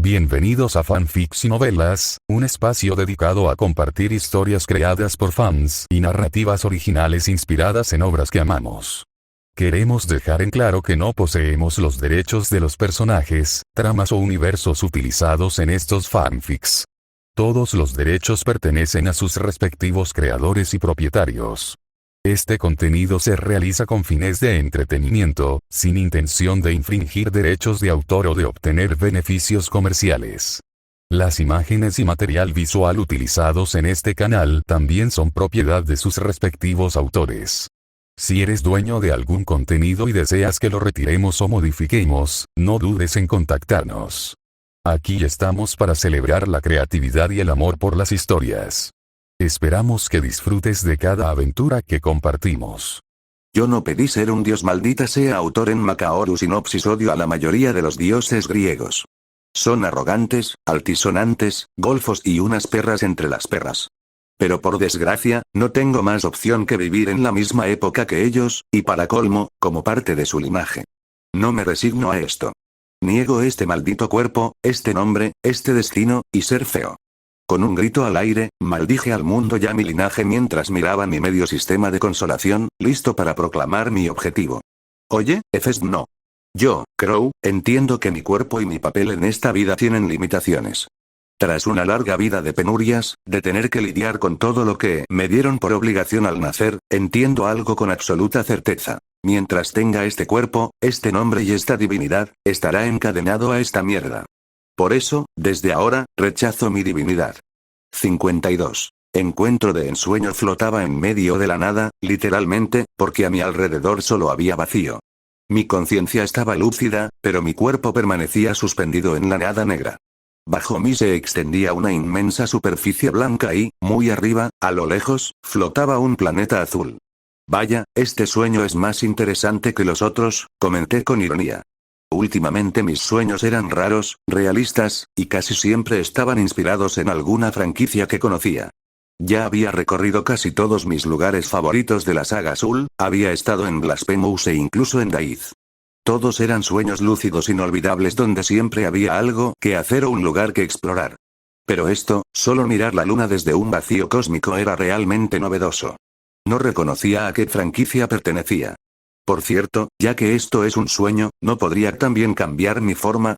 Bienvenidos a Fanfics y Novelas, un espacio dedicado a compartir historias creadas por fans y narrativas originales inspiradas en obras que amamos. Queremos dejar en claro que no poseemos los derechos de los personajes, tramas o universos utilizados en estos fanfics. Todos los derechos pertenecen a sus respectivos creadores y propietarios. Este contenido se realiza con fines de entretenimiento, sin intención de infringir derechos de autor o de obtener beneficios comerciales. Las imágenes y material visual utilizados en este canal también son propiedad de sus respectivos autores. Si eres dueño de algún contenido y deseas que lo retiremos o modifiquemos, no dudes en contactarnos. Aquí estamos para celebrar la creatividad y el amor por las historias. Esperamos que disfrutes de cada aventura que compartimos. Yo no pedí ser un dios, maldita sea. Autor en Macaoru Sinopsis. Odio a la mayoría de los dioses griegos. Son arrogantes, altisonantes, golfos y unas perras entre las perras. Pero por desgracia, no tengo más opción que vivir en la misma época que ellos, y para colmo, como parte de su linaje. No me resigno a esto. Niego este maldito cuerpo, este nombre, este destino, y ser feo. Con un grito al aire, maldije al mundo y a mi linaje mientras miraba mi medio sistema de consolación, listo para proclamar mi objetivo. Oye, Efes, no. Yo, Crow, entiendo que mi cuerpo y mi papel en esta vida tienen limitaciones. Tras una larga vida de penurias, de tener que lidiar con todo lo que me dieron por obligación al nacer, entiendo algo con absoluta certeza. Mientras tenga este cuerpo, este nombre y esta divinidad, estará encadenado a esta mierda. Por eso, desde ahora, rechazo mi divinidad. 52. Encuentro de ensueño. Flotaba en medio de la nada, literalmente, porque a mi alrededor solo había vacío. Mi conciencia estaba lúcida, pero mi cuerpo permanecía suspendido en la nada negra. Bajo mí se extendía una inmensa superficie blanca y, muy arriba, a lo lejos, flotaba un planeta azul. Vaya, este sueño es más interesante que los otros, comenté con ironía. Últimamente mis sueños eran raros, realistas, y casi siempre estaban inspirados en alguna franquicia que conocía. Ya había recorrido casi todos mis lugares favoritos de la saga Azul, había estado en Blasphemous e incluso en Daiz. Todos eran sueños lúcidos inolvidables donde siempre había algo que hacer o un lugar que explorar. Pero esto, solo mirar la luna desde un vacío cósmico, era realmente novedoso. No reconocía a qué franquicia pertenecía. Por cierto, ya que esto es un sueño, ¿no podría también cambiar mi forma?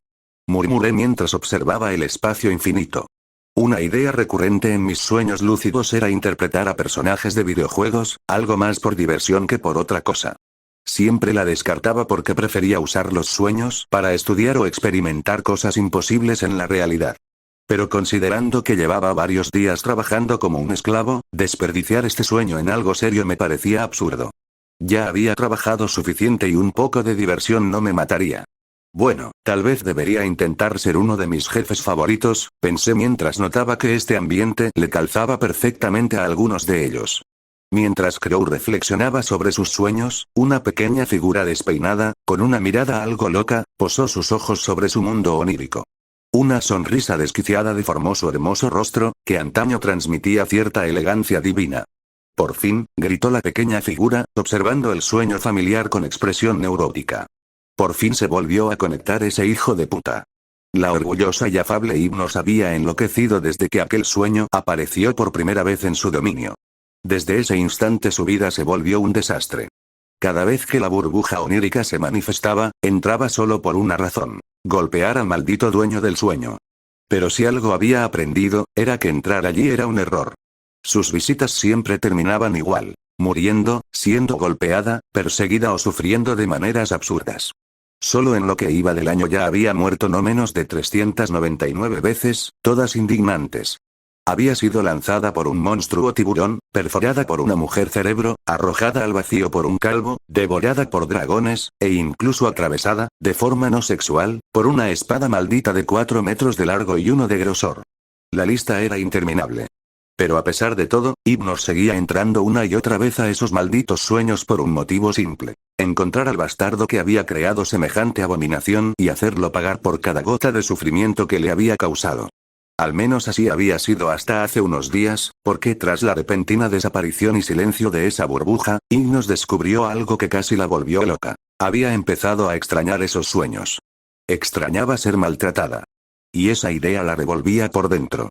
Murmuré mientras observaba el espacio infinito. Una idea recurrente en mis sueños lúcidos era interpretar a personajes de videojuegos, algo más por diversión que por otra cosa. Siempre la descartaba porque prefería usar los sueños para estudiar o experimentar cosas imposibles en la realidad. Pero considerando que llevaba varios días trabajando como un esclavo, desperdiciar este sueño en algo serio me parecía absurdo. Ya había trabajado suficiente y un poco de diversión no me mataría. Bueno, tal vez debería intentar ser uno de mis jefes favoritos, pensé mientras notaba que este ambiente le calzaba perfectamente a algunos de ellos. Mientras Crow reflexionaba sobre sus sueños, una pequeña figura despeinada, con una mirada algo loca, posó sus ojos sobre su mundo onírico. Una sonrisa desquiciada deformó su hermoso rostro, que antaño transmitía cierta elegancia divina. Por fin, gritó la pequeña figura, observando el sueño familiar con expresión neurótica. Por fin se volvió a conectar ese hijo de puta. La orgullosa y afable Hipnos había enloquecido desde que aquel sueño apareció por primera vez en su dominio. Desde ese instante su vida se volvió un desastre. Cada vez que la burbuja onírica se manifestaba, entraba solo por una razón: golpear al maldito dueño del sueño. Pero si algo había aprendido, era que entrar allí era un error. Sus visitas siempre terminaban igual: muriendo, siendo golpeada, perseguida o sufriendo de maneras absurdas. Solo en lo que iba del año ya había muerto no menos de 399 veces, todas indignantes. Había sido lanzada por un monstruo tiburón, perforada por una mujer cerebro, arrojada al vacío por un calvo, devorada por dragones, e incluso atravesada, de forma no sexual, por una espada maldita de 4 metros de largo y 1 de grosor. La lista era interminable. Pero a pesar de todo, Hipnos seguía entrando una y otra vez a esos malditos sueños por un motivo simple: encontrar al bastardo que había creado semejante abominación y hacerlo pagar por cada gota de sufrimiento que le había causado. Al menos así había sido hasta hace unos días, porque tras la repentina desaparición y silencio de esa burbuja, Hipnos descubrió algo que casi la volvió loca. Había empezado a extrañar esos sueños. Extrañaba ser maltratada. y esa idea la revolvía por dentro.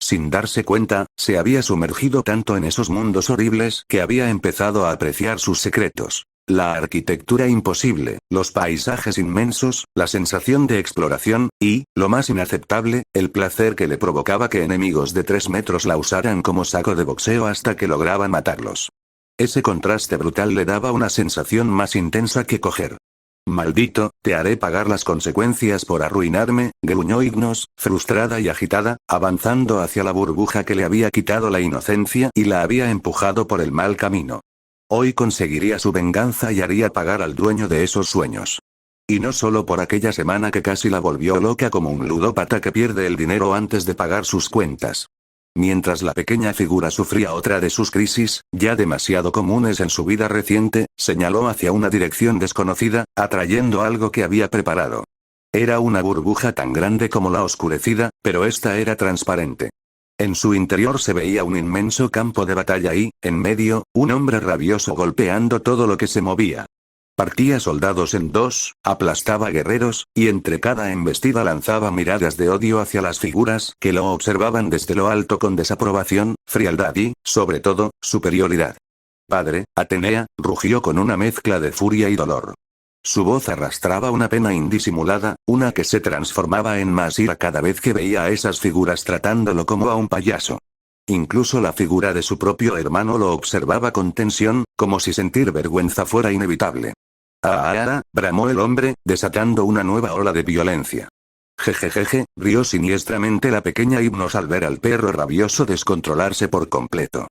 Sin darse cuenta, se había sumergido tanto en esos mundos horribles que había empezado a apreciar sus secretos. La arquitectura imposible, los paisajes inmensos, la sensación de exploración, y, lo más inaceptable, el placer que le provocaba que enemigos de 3 metros la usaran como saco de boxeo hasta que lograban matarlos. Ese contraste brutal le daba una sensación más intensa que coger. «Maldito, te haré pagar las consecuencias por arruinarme», gruñó Ignos, frustrada y agitada, avanzando hacia la burbuja que le había quitado la inocencia y la había empujado por el mal camino. Hoy conseguiría su venganza y haría pagar al dueño de esos sueños. Y no solo por aquella semana que casi la volvió loca como un ludópata que pierde el dinero antes de pagar sus cuentas. Mientras la pequeña figura sufría otra de sus crisis, ya demasiado comunes en su vida reciente, señaló hacia una dirección desconocida, atrayendo algo que había preparado. Era una burbuja tan grande como la oscurecida, pero esta era transparente. En su interior se veía un inmenso campo de batalla y, en medio, un hombre rabioso golpeando todo lo que se movía. Partía soldados en dos, aplastaba guerreros, y entre cada embestida lanzaba miradas de odio hacia las figuras que lo observaban desde lo alto con desaprobación, frialdad y, sobre todo, superioridad. «Padre, Atenea», rugió con una mezcla de furia y dolor. Su voz arrastraba una pena indisimulada, una que se transformaba en más ira cada vez que veía a esas figuras tratándolo como a un payaso. Incluso la figura de su propio hermano lo observaba con tensión, como si sentir vergüenza fuera inevitable. «¡Ah!», bramó el hombre, desatando una nueva ola de violencia. «Jejejeje», rió siniestramente la pequeña Hipnos al ver al perro rabioso descontrolarse por completo.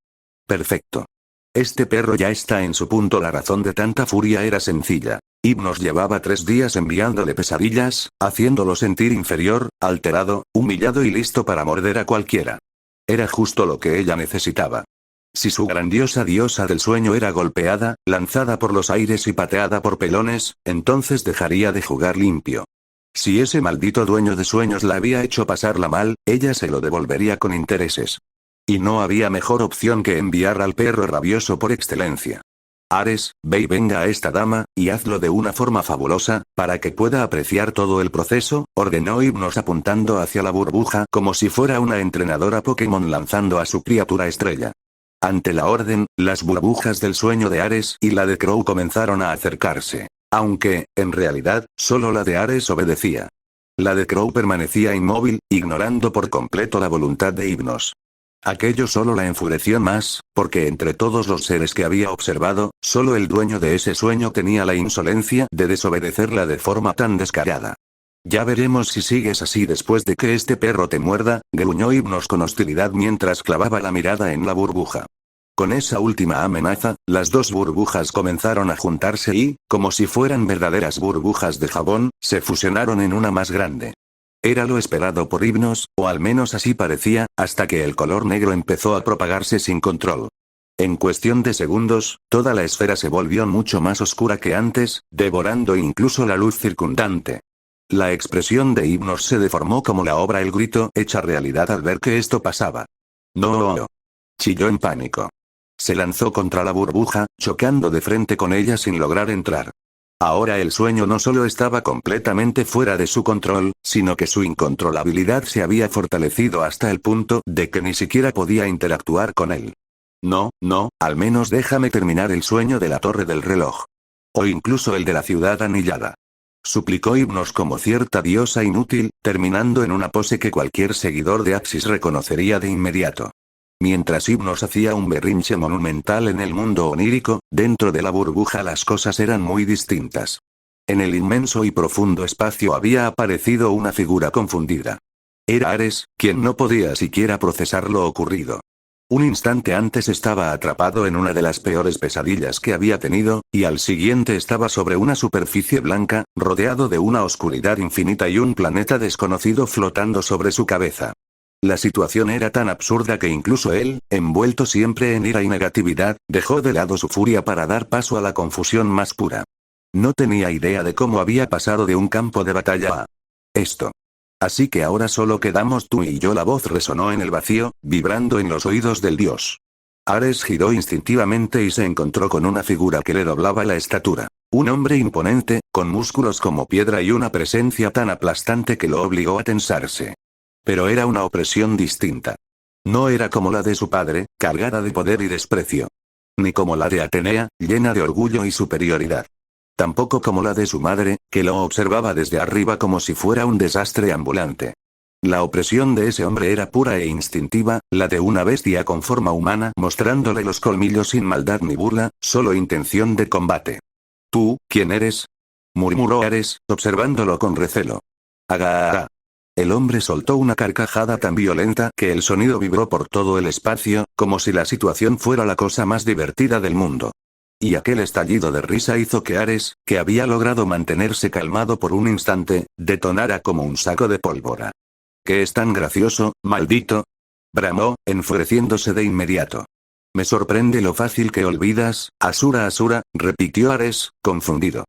«Perfecto. Este perro ya está en su punto». La razón de tanta furia era sencilla. Hipnos llevaba 3 días enviándole pesadillas, haciéndolo sentir inferior, alterado, humillado y listo para morder a cualquiera. Era justo lo que ella necesitaba. Si su grandiosa diosa del sueño era golpeada, lanzada por los aires y pateada por pelones, entonces dejaría de jugar limpio. Si ese maldito dueño de sueños la había hecho pasarla mal, ella se lo devolvería con intereses. Y no había mejor opción que enviar al perro rabioso por excelencia. «Ares, ve y venga a esta dama, y hazlo de una forma fabulosa, para que pueda apreciar todo el proceso», ordenó Hipnos apuntando hacia la burbuja como si fuera una entrenadora Pokémon lanzando a su criatura estrella. Ante la orden, las burbujas del sueño de Ares y la de Crow comenzaron a acercarse. Aunque, en realidad, solo la de Ares obedecía. La de Crow permanecía inmóvil, ignorando por completo la voluntad de Hipnos. Aquello solo la enfureció más, porque entre todos los seres que había observado, solo el dueño de ese sueño tenía la insolencia de desobedecerla de forma tan descarada. «Ya veremos si sigues así después de que este perro te muerda», gruñó Hipnos con hostilidad mientras clavaba la mirada en la burbuja. Con esa última amenaza, las 2 burbujas comenzaron a juntarse y, como si fueran verdaderas burbujas de jabón, se fusionaron en una más grande. Era lo esperado por Hipnos, o al menos así parecía, hasta que el color negro empezó a propagarse sin control. En cuestión de segundos, toda la esfera se volvió mucho más oscura que antes, devorando incluso la luz circundante. La expresión de Hipnos se deformó como la obra El grito hecha realidad al ver que esto pasaba. «¡No!», chilló en pánico. Se lanzó contra la burbuja, chocando de frente con ella sin lograr entrar. Ahora el sueño no solo estaba completamente fuera de su control, sino que su incontrolabilidad se había fortalecido hasta el punto de que ni siquiera podía interactuar con él. «No, al menos déjame terminar el sueño de la torre del reloj. O incluso el de la ciudad anillada», suplicó Hipnos como cierta diosa inútil, terminando en una pose que cualquier seguidor de Axis reconocería de inmediato. Mientras Hipnos hacía un berrinche monumental en el mundo onírico, dentro de la burbuja las cosas eran muy distintas. En el inmenso y profundo espacio había aparecido una figura confundida. Era Ares, quien no podía siquiera procesar lo ocurrido. Un instante antes estaba atrapado en una de las peores pesadillas que había tenido, y al siguiente estaba sobre una superficie blanca, rodeado de una oscuridad infinita y un planeta desconocido flotando sobre su cabeza. La situación era tan absurda que incluso él, envuelto siempre en ira y negatividad, dejó de lado su furia para dar paso a la confusión más pura. No tenía idea de cómo había pasado de un campo de batalla a esto. «Así que ahora solo quedamos tú y yo», la voz resonó en el vacío, vibrando en los oídos del dios. Ares giró instintivamente y se encontró con una figura que le doblaba la estatura. Un hombre imponente, con músculos como piedra y una presencia tan aplastante que lo obligó a tensarse. Pero era una opresión distinta. No era como la de su padre, cargada de poder y desprecio. Ni como la de Atenea, llena de orgullo y superioridad. Tampoco como la de su madre, que lo observaba desde arriba como si fuera un desastre ambulante. La opresión de ese hombre era pura e instintiva, la de una bestia con forma humana mostrándole los colmillos sin maldad ni burla, solo intención de combate. ¿Tú, quién eres? Murmuró Ares, observándolo con recelo. Aga. El hombre soltó una carcajada tan violenta que el sonido vibró por todo el espacio, como si la situación fuera la cosa más divertida del mundo. Y aquel estallido de risa hizo que Ares, que había logrado mantenerse calmado por un instante, detonara como un saco de pólvora. ¿Qué es tan gracioso, maldito? Bramó, enfureciéndose de inmediato. Me sorprende lo fácil que olvidas, Asura, repitió Ares, confundido.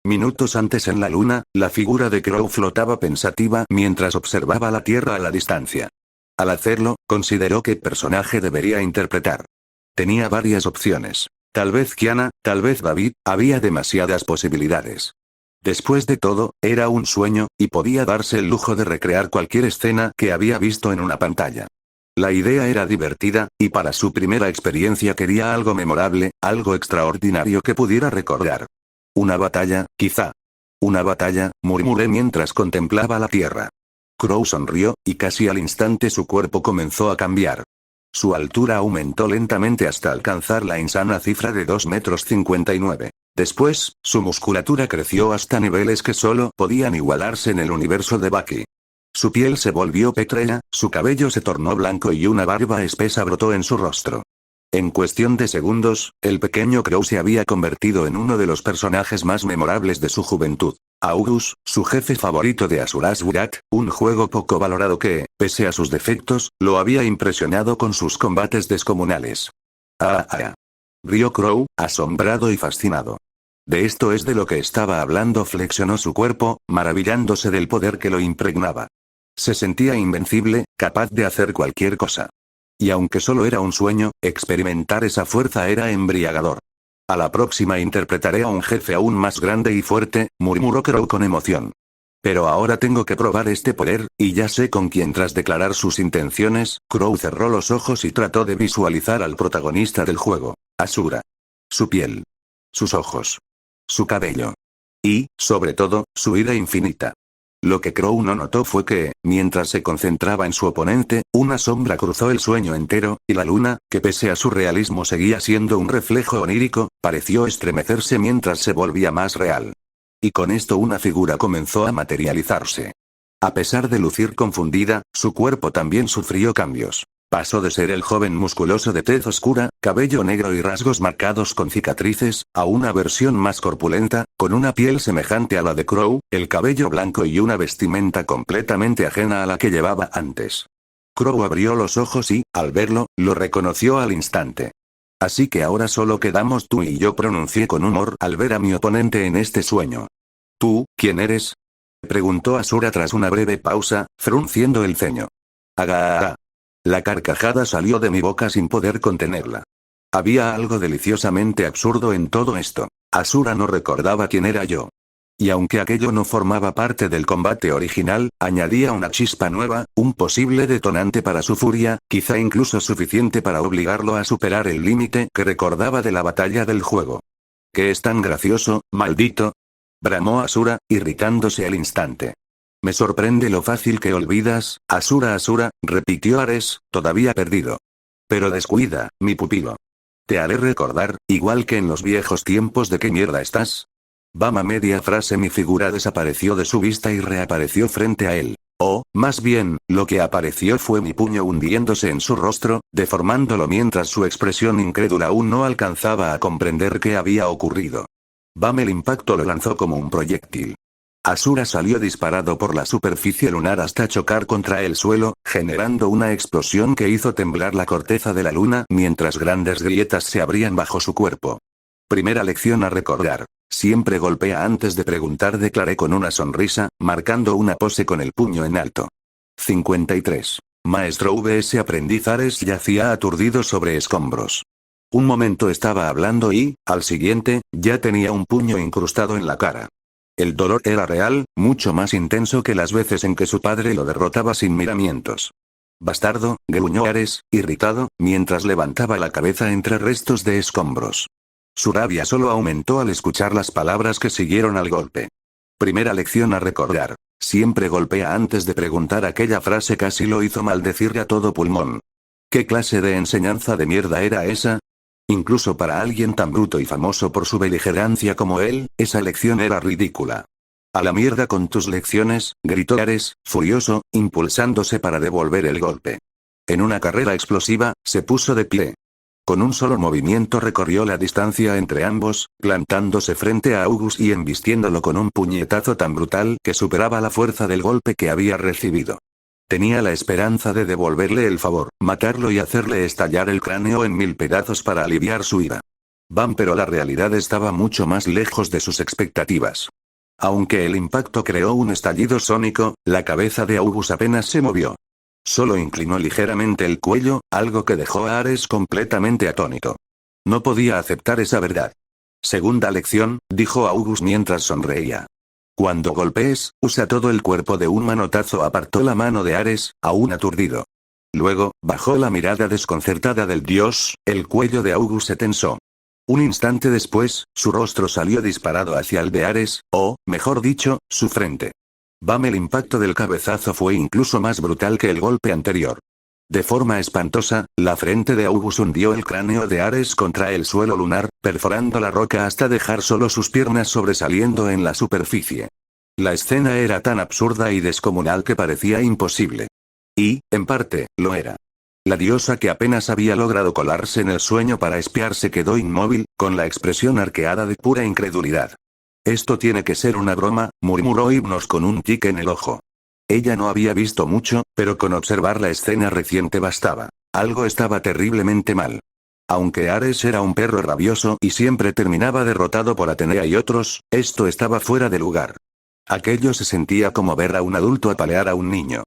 Minutos antes en la luna, la figura de Crow flotaba pensativa mientras observaba la Tierra a la distancia. Al hacerlo, consideró qué personaje debería interpretar. Tenía varias opciones. Tal vez Kiana, tal vez David, había demasiadas posibilidades. Después de todo, era un sueño, y podía darse el lujo de recrear cualquier escena que había visto en una pantalla. La idea era divertida, y para su primera experiencia quería algo memorable, algo extraordinario que pudiera recordar. Una batalla, quizá. Una batalla, murmuré mientras contemplaba la tierra. Crow sonrió, y casi al instante su cuerpo comenzó a cambiar. Su altura aumentó lentamente hasta alcanzar la insana cifra de 2,59 metros. Después, su musculatura creció hasta niveles que solo podían igualarse en el universo de Baki. Su piel se volvió pétrea, su cabello se tornó blanco y una barba espesa brotó en su rostro. En cuestión de segundos, el pequeño Crow se había convertido en uno de los personajes más memorables de su juventud. August, su jefe favorito de Asura's Wrath, un juego poco valorado que, pese a sus defectos, lo había impresionado con sus combates descomunales. Rió Crow, asombrado y fascinado. De esto es de lo que estaba hablando. Flexionó su cuerpo, maravillándose del poder que lo impregnaba. Se sentía invencible, capaz de hacer cualquier cosa. Y aunque solo era un sueño, experimentar esa fuerza era embriagador. A la próxima interpretaré a un jefe aún más grande y fuerte, murmuró Crow con emoción. Pero ahora tengo que probar este poder, y ya sé con quién. Tras declarar sus intenciones, Crow cerró los ojos y trató de visualizar al protagonista del juego, Asura. Su piel. Sus ojos. Su cabello. Y, sobre todo, su ira infinita. Lo que Crow no notó fue que, mientras se concentraba en su oponente, una sombra cruzó el sueño entero, y la luna, que pese a su realismo seguía siendo un reflejo onírico, pareció estremecerse mientras se volvía más real. Y con esto una figura comenzó a materializarse. A pesar de lucir confundida, su cuerpo también sufrió cambios. Pasó de ser el joven musculoso de tez oscura, cabello negro y rasgos marcados con cicatrices, a una versión más corpulenta, con una piel semejante a la de Crow, el cabello blanco y una vestimenta completamente ajena a la que llevaba antes. Crow abrió los ojos y, al verlo, lo reconoció al instante. Así que ahora solo quedamos tú y yo, pronuncié con humor al ver a mi oponente en este sueño. ¿Tú, quién eres? Preguntó Asura tras una breve pausa, frunciendo el ceño. Aga. La carcajada salió de mi boca sin poder contenerla. Había algo deliciosamente absurdo en todo esto. Asura no recordaba quién era yo. Y aunque aquello no formaba parte del combate original, añadía una chispa nueva, un posible detonante para su furia, quizá incluso suficiente para obligarlo a superar el límite que recordaba de la batalla del juego. ¿Qué es tan gracioso, maldito? Bramó Asura, irritándose al instante. Me sorprende lo fácil que olvidas, Asura, repitió Ares, todavía perdido. Pero descuida, mi pupilo. Te haré recordar, igual que en los viejos tiempos. ¿De qué mierda estás? Vama media frase. Mi figura desapareció de su vista y reapareció frente a él. O, más bien, lo que apareció fue mi puño hundiéndose en su rostro, deformándolo mientras su expresión incrédula aún no alcanzaba a comprender qué había ocurrido. Bam, el impacto lo lanzó como un proyectil. Asura salió disparado por la superficie lunar hasta chocar contra el suelo, generando una explosión que hizo temblar la corteza de la luna mientras grandes grietas se abrían bajo su cuerpo. Primera lección a recordar. Siempre golpea antes de preguntar, declaré con una sonrisa, marcando una pose con el puño en alto. 53. Maestro vs aprendiz. Ares yacía aturdido sobre escombros. Un momento estaba hablando y, al siguiente, ya tenía un puño incrustado en la cara. El dolor era real, mucho más intenso que las veces en que su padre lo derrotaba sin miramientos. Bastardo, gruñó Ares, irritado, mientras levantaba la cabeza entre restos de escombros. Su rabia solo aumentó al escuchar las palabras que siguieron al golpe. Primera lección a recordar. Siempre golpea antes de preguntar. Aquella frase casi lo hizo maldecir a todo pulmón. ¿Qué clase de enseñanza de mierda era esa? Incluso para alguien tan bruto y famoso por su beligerancia como él, esa lección era ridícula. A la mierda con tus lecciones, gritó Ares, furioso, impulsándose para devolver el golpe. En una carrera explosiva, se puso de pie. Con un solo movimiento recorrió la distancia entre ambos, plantándose frente a August y embistiéndolo con un puñetazo tan brutal que superaba la fuerza del golpe que había recibido. Tenía la esperanza de devolverle el favor, matarlo y hacerle estallar el cráneo en 1000 pedazos para aliviar su ira. Pero la realidad estaba mucho más lejos de sus expectativas. Aunque el impacto creó un estallido sónico, la cabeza de August apenas se movió. Solo inclinó ligeramente el cuello, algo que dejó a Ares completamente atónito. No podía aceptar esa verdad. Segunda lección, dijo August mientras sonreía. Cuando golpees, usa todo el cuerpo de un manotazo. Apartó la mano de Ares, aún aturdido. Luego, bajó la mirada desconcertada del dios, el cuello de August se tensó. Un instante después, su rostro salió disparado hacia el de Ares, o, mejor dicho, su frente. El impacto del cabezazo fue incluso más brutal que el golpe anterior. De forma espantosa, la frente de August hundió el cráneo de Ares contra el suelo lunar, perforando la roca hasta dejar solo sus piernas sobresaliendo en la superficie. La escena era tan absurda y descomunal que parecía imposible. Y, en parte, lo era. La diosa que apenas había logrado colarse en el sueño para espiar se quedó inmóvil, con la expresión arqueada de pura incredulidad. Esto tiene que ser una broma, murmuró Hipnos con un tic en el ojo. Ella no había visto mucho, pero con observar la escena reciente bastaba. Algo estaba terriblemente mal. Aunque Ares era un perro rabioso y siempre terminaba derrotado por Atenea y otros, esto estaba fuera de lugar. Aquello se sentía como ver a un adulto apalear a un niño.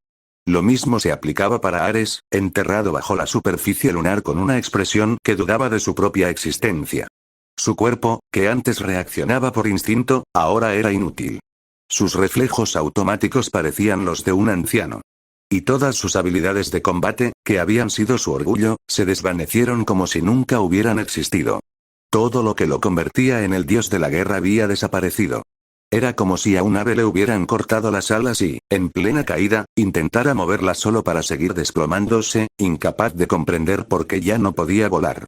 Lo mismo se aplicaba para Ares, enterrado bajo la superficie lunar con una expresión que dudaba de su propia existencia. Su cuerpo, que antes reaccionaba por instinto, ahora era inútil. Sus reflejos automáticos parecían los de un anciano. Y todas sus habilidades de combate, que habían sido su orgullo, se desvanecieron como si nunca hubieran existido. Todo lo que lo convertía en el dios de la guerra había desaparecido. Era como si a un ave le hubieran cortado las alas y, en plena caída, intentara moverlas solo para seguir desplomándose, incapaz de comprender por qué ya no podía volar.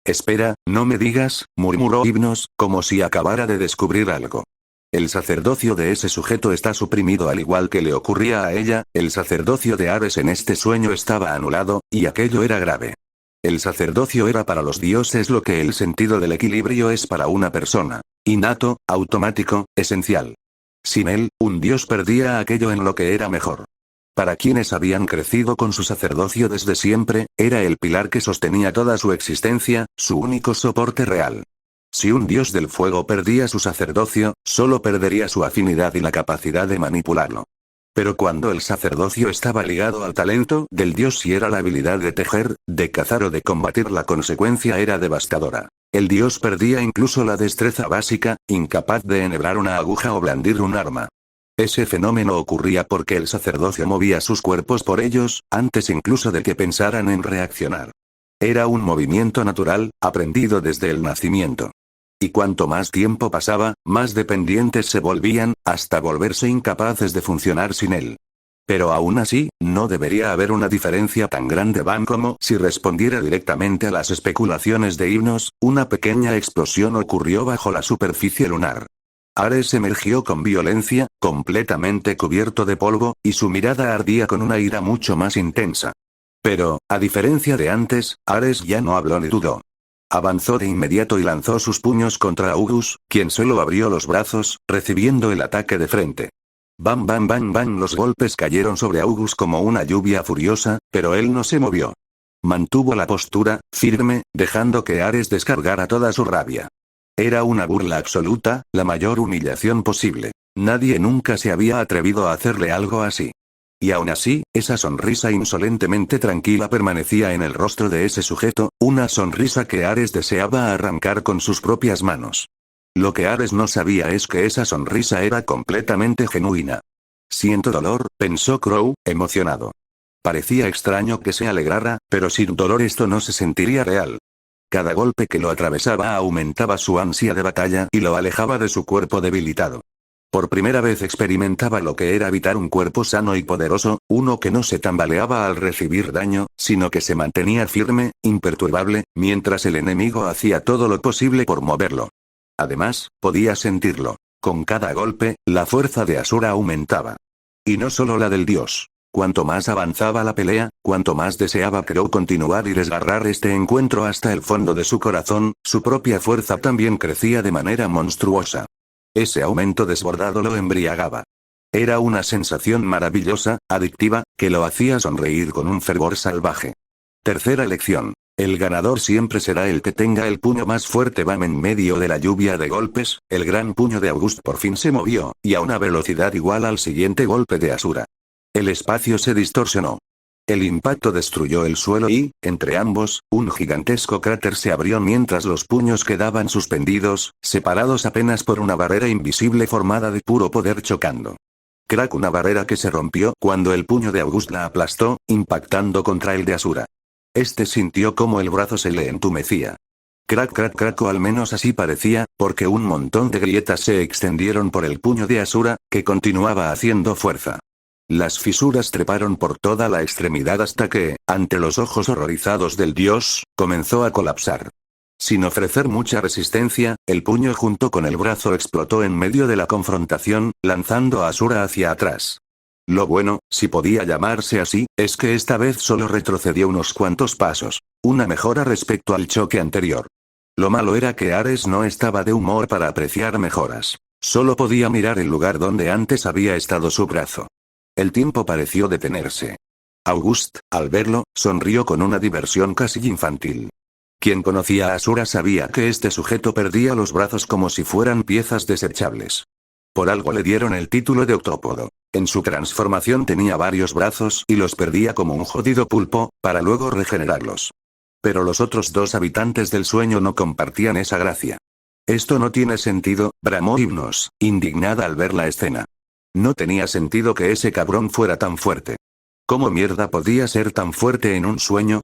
Espera, no me digas, murmuró Hipnos, como si acabara de descubrir algo. El sacerdocio de ese sujeto está suprimido al igual que le ocurría a ella, el sacerdocio de Ares en este sueño estaba anulado, y aquello era grave. El sacerdocio era para los dioses lo que el sentido del equilibrio es para una persona. Innato, automático, esencial. Sin él, un dios perdía aquello en lo que era mejor. Para quienes habían crecido con su sacerdocio desde siempre, era el pilar que sostenía toda su existencia, su único soporte real. Si un dios del fuego perdía su sacerdocio, solo perdería su afinidad y la capacidad de manipularlo. Pero cuando el sacerdocio estaba ligado al talento del dios y era la habilidad de tejer, de cazar o de combatir, la consecuencia era devastadora. El dios perdía incluso la destreza básica, incapaz de enhebrar una aguja o blandir un arma. Ese fenómeno ocurría porque el sacerdocio movía sus cuerpos por ellos, antes incluso de que pensaran en reaccionar. Era un movimiento natural, aprendido desde el nacimiento. Y cuanto más tiempo pasaba, más dependientes se volvían, hasta volverse incapaces de funcionar sin él. Pero aún así, no debería haber una diferencia tan grande. Como si respondiera directamente a las especulaciones de Hipnos, una pequeña explosión ocurrió bajo la superficie lunar. Ares emergió con violencia, completamente cubierto de polvo, y su mirada ardía con una ira mucho más intensa. Pero, a diferencia de antes, Ares ya no habló ni dudó. Avanzó de inmediato y lanzó sus puños contra August, quien solo abrió los brazos, recibiendo el ataque de frente. Bam bam bam bam, los golpes cayeron sobre August como una lluvia furiosa, pero él no se movió. Mantuvo la postura, firme, dejando que Ares descargara toda su rabia. Era una burla absoluta, la mayor humillación posible. Nadie nunca se había atrevido a hacerle algo así. Y aún así, esa sonrisa insolentemente tranquila permanecía en el rostro de ese sujeto, una sonrisa que Ares deseaba arrancar con sus propias manos. Lo que Ares no sabía es que esa sonrisa era completamente genuina. Siento dolor, pensó Crow, emocionado. Parecía extraño que se alegrara, pero sin dolor esto no se sentiría real. Cada golpe que lo atravesaba aumentaba su ansia de batalla y lo alejaba de su cuerpo debilitado. Por primera vez experimentaba lo que era habitar un cuerpo sano y poderoso, uno que no se tambaleaba al recibir daño, sino que se mantenía firme, imperturbable, mientras el enemigo hacía todo lo posible por moverlo. Además, podía sentirlo. Con cada golpe, la fuerza de Asura aumentaba. Y no solo la del dios. Cuanto más avanzaba la pelea, cuanto más deseaba Crow continuar y desgarrar este encuentro hasta el fondo de su corazón, su propia fuerza también crecía de manera monstruosa. Ese aumento desbordado lo embriagaba. Era una sensación maravillosa, adictiva, que lo hacía sonreír con un fervor salvaje. Tercera lección. El ganador siempre será el que tenga el puño más fuerte. Bam, en medio de la lluvia de golpes, el gran puño de August por fin se movió, y a una velocidad igual al siguiente golpe de Asura. El espacio se distorsionó. El impacto destruyó el suelo y, entre ambos, un gigantesco cráter se abrió mientras los puños quedaban suspendidos, separados apenas por una barrera invisible formada de puro poder chocando. Crack, una barrera que se rompió cuando el puño de August la aplastó, impactando contra el de Asura. Este sintió como el brazo se le entumecía. Crack, crack, crack, o al menos así parecía, porque un montón de grietas se extendieron por el puño de Asura, que continuaba haciendo fuerza. Las fisuras treparon por toda la extremidad hasta que, ante los ojos horrorizados del dios, comenzó a colapsar. Sin ofrecer mucha resistencia, el puño junto con el brazo explotó en medio de la confrontación, lanzando a Asura hacia atrás. Lo bueno, si podía llamarse así, es que esta vez solo retrocedió unos cuantos pasos. Una mejora respecto al choque anterior. Lo malo era que Ares no estaba de humor para apreciar mejoras. Solo podía mirar el lugar donde antes había estado su brazo. El tiempo pareció detenerse. August, al verlo, sonrió con una diversión casi infantil. Quien conocía a Asura sabía que este sujeto perdía los brazos como si fueran piezas desechables. Por algo le dieron el título de octópodo. En su transformación tenía varios brazos y los perdía como un jodido pulpo, para luego regenerarlos. Pero los otros dos habitantes del sueño no compartían esa gracia. Esto no tiene sentido, bramó Hipnos, indignada al ver la escena. No tenía sentido que ese cabrón fuera tan fuerte. ¿Cómo mierda podía ser tan fuerte en un sueño?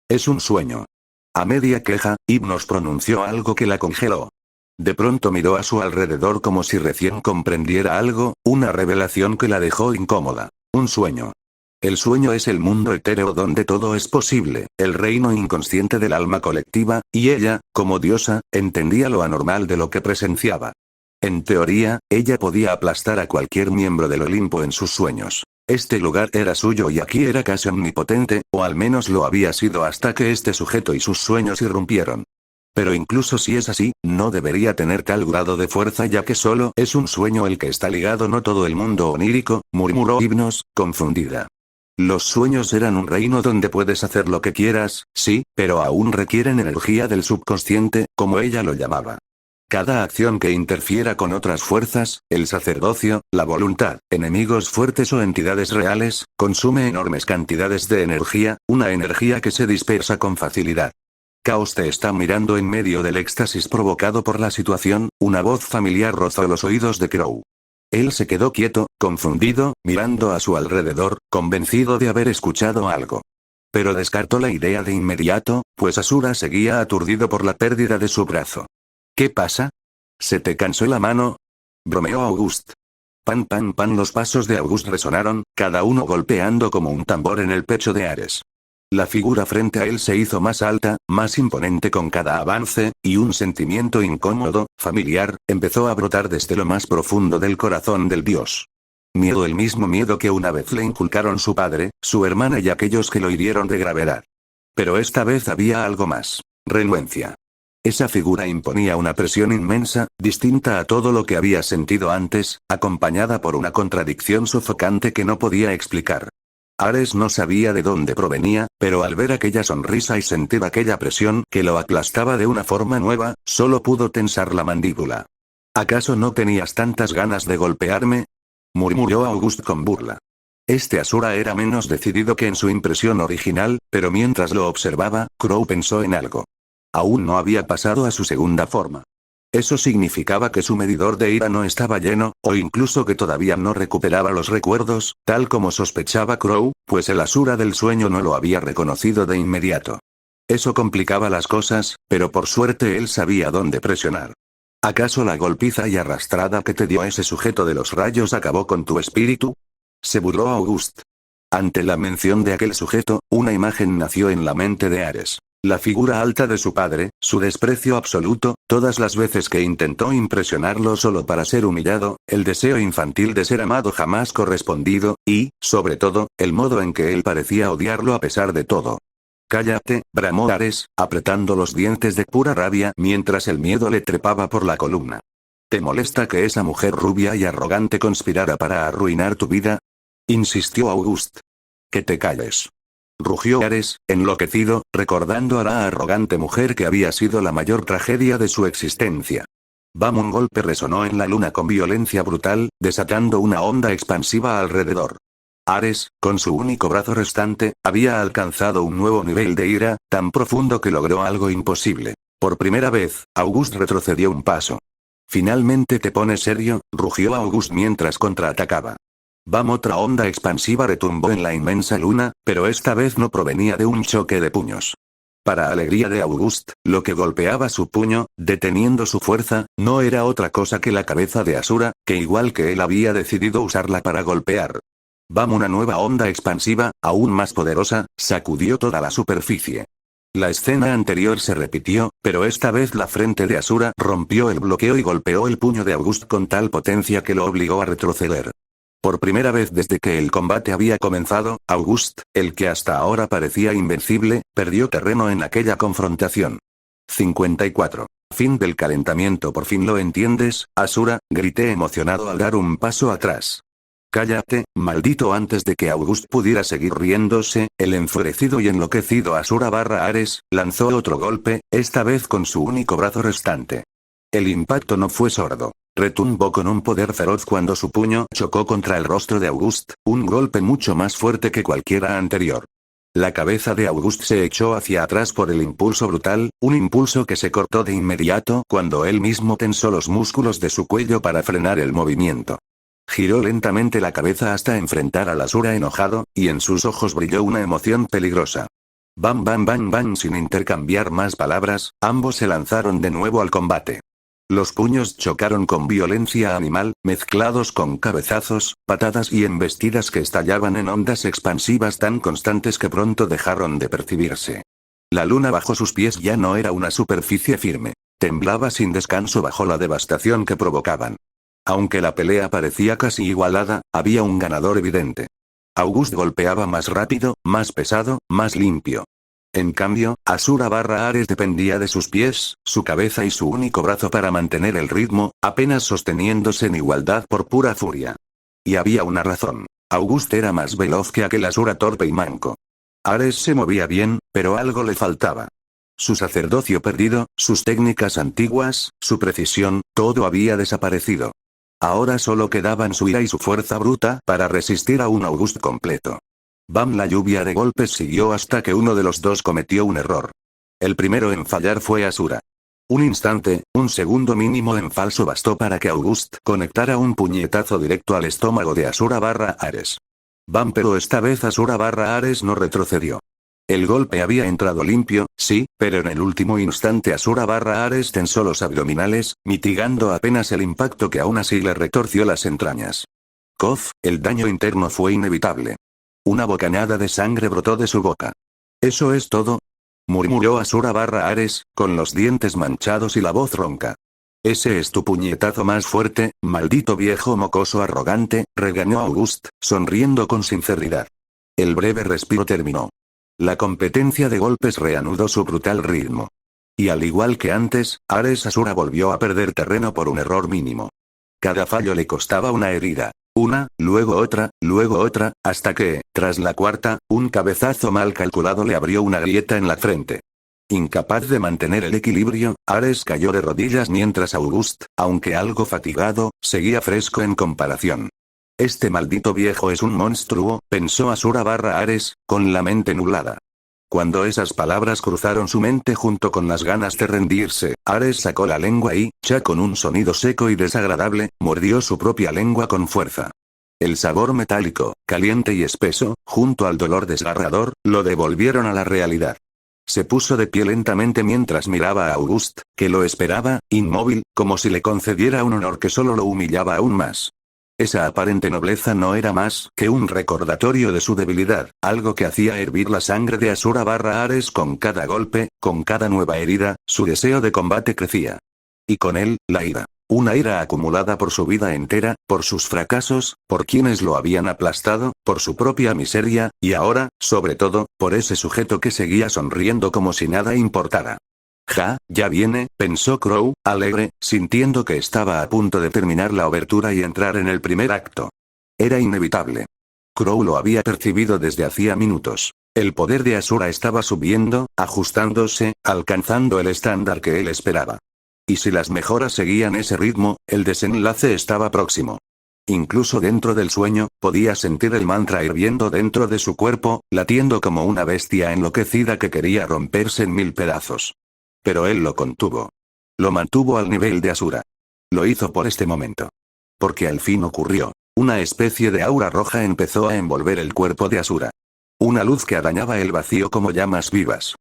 Es un sueño. A media queja, Hipnos pronunció algo que la congeló. De pronto miró a su alrededor como si recién comprendiera algo, una revelación que la dejó incómoda. Un sueño. El sueño es el mundo etéreo donde todo es posible, el reino inconsciente del alma colectiva, y ella, como diosa, entendía lo anormal de lo que presenciaba. En teoría, ella podía aplastar a cualquier miembro del Olimpo en sus sueños. Este lugar era suyo y aquí era casi omnipotente, o al menos lo había sido hasta que este sujeto y sus sueños irrumpieron. Pero incluso si es así, no debería tener tal grado de fuerza ya que solo es un sueño el que está ligado, no todo el mundo onírico, murmuró Hipnos, confundida. Los sueños eran un reino donde puedes hacer lo que quieras, sí, pero aún requieren energía del subconsciente, como ella lo llamaba. Cada acción que interfiera con otras fuerzas, el sacerdocio, la voluntad, enemigos fuertes o entidades reales, consume enormes cantidades de energía, una energía que se dispersa con facilidad. Caos te está mirando en medio del éxtasis provocado por la situación, una voz familiar rozó los oídos de Crow. Él se quedó quieto, confundido, mirando a su alrededor, convencido de haber escuchado algo. Pero descartó la idea de inmediato, pues Asura seguía aturdido por la pérdida de su brazo. ¿Qué pasa? ¿Se te cansó la mano? Bromeó August. Pan pan pan, los pasos de August resonaron, cada uno golpeando como un tambor en el pecho de Ares. La figura frente a él se hizo más alta, más imponente con cada avance, y un sentimiento incómodo, familiar, empezó a brotar desde lo más profundo del corazón del dios. Miedo, el mismo miedo que una vez le inculcaron su padre, su hermana y aquellos que lo hirieron de gravedad. Pero esta vez había algo más. Renuencia. Esa figura imponía una presión inmensa, distinta a todo lo que había sentido antes, acompañada por una contradicción sofocante que no podía explicar. Ares no sabía de dónde provenía, pero al ver aquella sonrisa y sentir aquella presión que lo aplastaba de una forma nueva, solo pudo tensar la mandíbula. ¿Acaso no tenías tantas ganas de golpearme? Murmuró August con burla. Este Asura era menos decidido que en su impresión original, pero mientras lo observaba, Crow pensó en algo. Aún no había pasado a su segunda forma. Eso significaba que su medidor de ira no estaba lleno, o incluso que todavía no recuperaba los recuerdos, tal como sospechaba Crow, pues el Asura del sueño no lo había reconocido de inmediato. Eso complicaba las cosas, pero por suerte él sabía dónde presionar. ¿Acaso la golpiza y arrastrada que te dio ese sujeto de los rayos acabó con tu espíritu? Se burló August. Ante la mención de aquel sujeto, una imagen nació en la mente de Ares. La figura alta de su padre, su desprecio absoluto, todas las veces que intentó impresionarlo solo para ser humillado, el deseo infantil de ser amado jamás correspondido, y, sobre todo, el modo en que él parecía odiarlo a pesar de todo. Cállate, bramó Ares, apretando los dientes de pura rabia mientras el miedo le trepaba por la columna. ¿Te molesta que esa mujer rubia y arrogante conspirara para arruinar tu vida? Insistió August. Que te calles. Rugió Ares, enloquecido, recordando a la arrogante mujer que había sido la mayor tragedia de su existencia. ¡Bam! Un golpe resonó en la luna con violencia brutal, desatando una onda expansiva alrededor. Ares, con su único brazo restante, había alcanzado un nuevo nivel de ira, tan profundo que logró algo imposible. Por primera vez, August retrocedió un paso. «¿Finalmente te pones serio?», rugió August mientras contraatacaba. ¡Bam! Otra onda expansiva retumbó en la inmensa luna, pero esta vez no provenía de un choque de puños. Para alegría de August, lo que golpeaba su puño, deteniendo su fuerza, no era otra cosa que la cabeza de Asura, que igual que él había decidido usarla para golpear. ¡Bam! Una nueva onda expansiva, aún más poderosa, sacudió toda la superficie. La escena anterior se repitió, pero esta vez la frente de Asura rompió el bloqueo y golpeó el puño de August con tal potencia que lo obligó a retroceder. Por primera vez desde que el combate había comenzado, August, el que hasta ahora parecía invencible, perdió terreno en aquella confrontación. 54. Fin del calentamiento. ¿Por fin lo entiendes, Asura?, grité emocionado al dar un paso atrás. Cállate, maldito. Antes de que August pudiera seguir riéndose, el enfurecido y enloquecido Asura/Ares, lanzó otro golpe, esta vez con su único brazo restante. El impacto no fue sordo. Retumbó con un poder feroz cuando su puño chocó contra el rostro de August, un golpe mucho más fuerte que cualquiera anterior. La cabeza de August se echó hacia atrás por el impulso brutal, un impulso que se cortó de inmediato cuando él mismo tensó los músculos de su cuello para frenar el movimiento. Giró lentamente la cabeza hasta enfrentar al Asura enojado, y en sus ojos brilló una emoción peligrosa. Bam bam bam bam. Sin intercambiar más palabras, ambos se lanzaron de nuevo al combate. Los puños chocaron con violencia animal, mezclados con cabezazos, patadas y embestidas que estallaban en ondas expansivas tan constantes que pronto dejaron de percibirse. La luna bajo sus pies ya no era una superficie firme. Temblaba sin descanso bajo la devastación que provocaban. Aunque la pelea parecía casi igualada, había un ganador evidente. August golpeaba más rápido, más pesado, más limpio. En cambio, Asura/Ares dependía de sus pies, su cabeza y su único brazo para mantener el ritmo, apenas sosteniéndose en igualdad por pura furia. Y había una razón. August era más veloz que aquel Asura torpe y manco. Ares se movía bien, pero algo le faltaba. Su sacerdocio perdido, sus técnicas antiguas, su precisión, todo había desaparecido. Ahora solo quedaban su ira y su fuerza bruta para resistir a un August completo. Bam. La lluvia de golpes siguió hasta que uno de los dos cometió un error. El primero en fallar fue Asura. Un instante, un segundo mínimo en falso bastó para que August conectara un puñetazo directo al estómago de Asura/Ares. Bam. Pero esta vez Asura/Ares no retrocedió. El golpe había entrado limpio, sí, pero en el último instante Asura/Ares tensó los abdominales, mitigando apenas el impacto que aún así le retorció las entrañas. Cof, el daño interno fue inevitable. Una bocanada de sangre brotó de su boca. ¿Eso es todo?, murmuró Asura/Ares, con los dientes manchados y la voz ronca. «Ese es tu puñetazo más fuerte, maldito viejo mocoso arrogante», regañó August, sonriendo con sinceridad. El breve respiro terminó. La competencia de golpes reanudó su brutal ritmo. Y al igual que antes, Ares/Asura volvió a perder terreno por un error mínimo. Cada fallo le costaba una herida. Una, luego otra, hasta que, tras la cuarta, un cabezazo mal calculado le abrió una grieta en la frente. Incapaz de mantener el equilibrio, Ares cayó de rodillas mientras August, aunque algo fatigado, seguía fresco en comparación. Este maldito viejo es un monstruo, pensó Asura/Ares, con la mente nublada. Cuando esas palabras cruzaron su mente junto con las ganas de rendirse, Ares sacó la lengua y, ya con un sonido seco y desagradable, mordió su propia lengua con fuerza. El sabor metálico, caliente y espeso, junto al dolor desgarrador, lo devolvieron a la realidad. Se puso de pie lentamente mientras miraba a August, que lo esperaba, inmóvil, como si le concediera un honor que solo lo humillaba aún más. Esa aparente nobleza no era más que un recordatorio de su debilidad, algo que hacía hervir la sangre de Asura Ares con cada golpe, con cada nueva herida, su deseo de combate crecía. Y con él, la ira. Una ira acumulada por su vida entera, por sus fracasos, por quienes lo habían aplastado, por su propia miseria, y ahora, sobre todo, por ese sujeto que seguía sonriendo como si nada importara. Ya viene, pensó Crow, alegre, sintiendo que estaba a punto de terminar la obertura y entrar en el primer acto. Era inevitable. Crow lo había percibido desde hacía minutos. El poder de Asura estaba subiendo, ajustándose, alcanzando el estándar que él esperaba. Y si las mejoras seguían ese ritmo, el desenlace estaba próximo. Incluso dentro del sueño, podía sentir el mantra hirviendo dentro de su cuerpo, latiendo como una bestia enloquecida que quería romperse en 1000 pedazos. Pero él lo contuvo. Lo mantuvo al nivel de Asura. Lo hizo por este momento. Porque al fin ocurrió. Una especie de aura roja empezó a envolver el cuerpo de Asura. Una luz que arañaba el vacío como llamas vivas.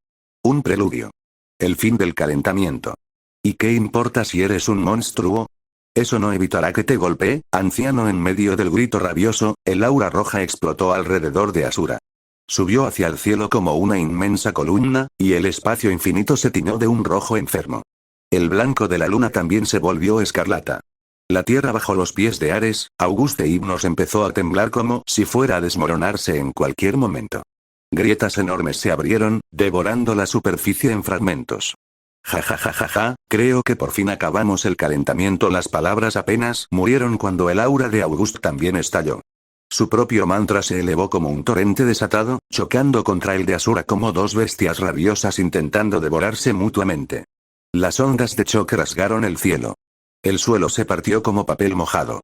Un preludio. El fin del calentamiento. ¿Y qué importa si eres un monstruo? Eso no evitará que te golpee, anciano. En medio del grito rabioso, el aura roja explotó alrededor de Asura. Subió hacia el cielo como una inmensa columna, y el espacio infinito se tiñó de un rojo enfermo. El blanco de la luna también se volvió escarlata. La tierra bajo los pies de Ares, August e Hipnos empezó a temblar como si fuera a desmoronarse en cualquier momento. Grietas enormes se abrieron, devorando la superficie en fragmentos. Creo que por fin acabamos el calentamiento. Las palabras apenas murieron cuando el aura de August también estalló. Su propio mantra se elevó como un torrente desatado, chocando contra el de Asura como dos bestias rabiosas intentando devorarse mutuamente. Las ondas de choque rasgaron el cielo. El suelo se partió como papel mojado.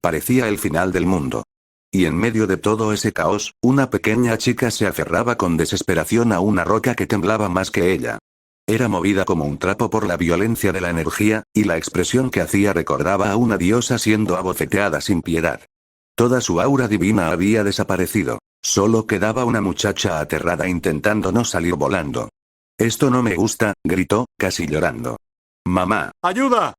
Parecía el final del mundo. Y en medio de todo ese caos, una pequeña chica se aferraba con desesperación a una roca que temblaba más que ella. Era movida como un trapo por la violencia de la energía, y la expresión que hacía recordaba a una diosa siendo abofeteada sin piedad. Toda su aura divina había desaparecido. Solo quedaba una muchacha aterrada intentando no salir volando. «Esto no me gusta», gritó, casi llorando. «¡Mamá! ¡Ayuda!».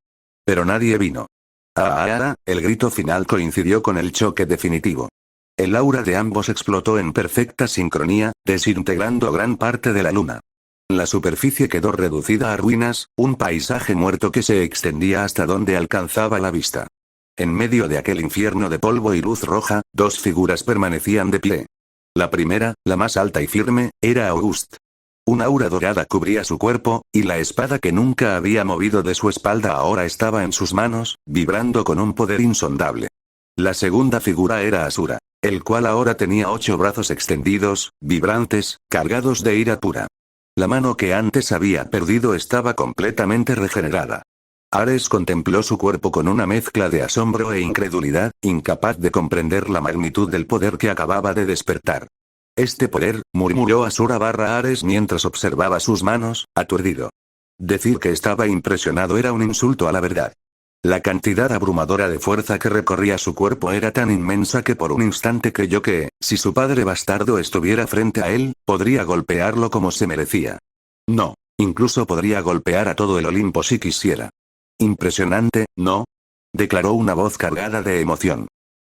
Pero nadie vino. El grito final coincidió con el choque definitivo. El aura de ambos explotó en perfecta sincronía, desintegrando gran parte de la luna. La superficie quedó reducida a ruinas, un paisaje muerto que se extendía hasta donde alcanzaba la vista. En medio de aquel infierno de polvo y luz roja, dos figuras permanecían de pie. La primera, la más alta y firme, era August. Un aura dorada cubría su cuerpo, y la espada que nunca había movido de su espalda ahora estaba en sus manos, vibrando con un poder insondable. La segunda figura era Asura, el cual ahora tenía 8 brazos extendidos, vibrantes, cargados de ira pura. La mano que antes había perdido estaba completamente regenerada. Ares contempló su cuerpo con una mezcla de asombro e incredulidad, incapaz de comprender la magnitud del poder que acababa de despertar. «Este poder», murmuró Asura Ares mientras observaba sus manos, aturdido. Decir que estaba impresionado era un insulto a la verdad. La cantidad abrumadora de fuerza que recorría su cuerpo era tan inmensa que por un instante creyó que, si su padre bastardo estuviera frente a él, podría golpearlo como se merecía. No, incluso podría golpear a todo el Olimpo si quisiera. «Impresionante, ¿no?», declaró una voz cargada de emoción.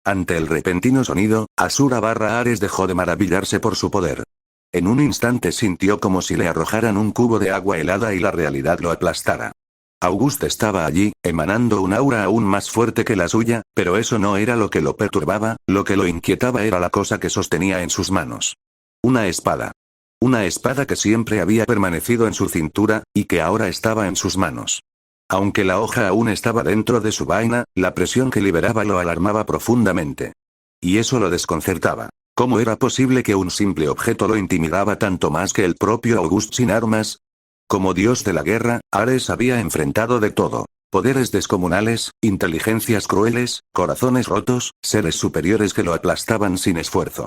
Ante el repentino sonido, Asura Ares dejó de maravillarse por su poder. En un instante sintió como si le arrojaran un cubo de agua helada y la realidad lo aplastara. August estaba allí, emanando un aura aún más fuerte que la suya, pero eso no era lo que lo perturbaba, lo que lo inquietaba era la cosa que sostenía en sus manos. Una espada. Una espada que siempre había permanecido en su cintura, y que ahora estaba en sus manos. Aunque la hoja aún estaba dentro de su vaina, la presión que liberaba lo alarmaba profundamente. Y eso lo desconcertaba. ¿Cómo era posible que un simple objeto lo intimidaba tanto más que el propio August sin armas? Como dios de la guerra, Ares había enfrentado de todo. Poderes descomunales, inteligencias crueles, corazones rotos, seres superiores que lo aplastaban sin esfuerzo.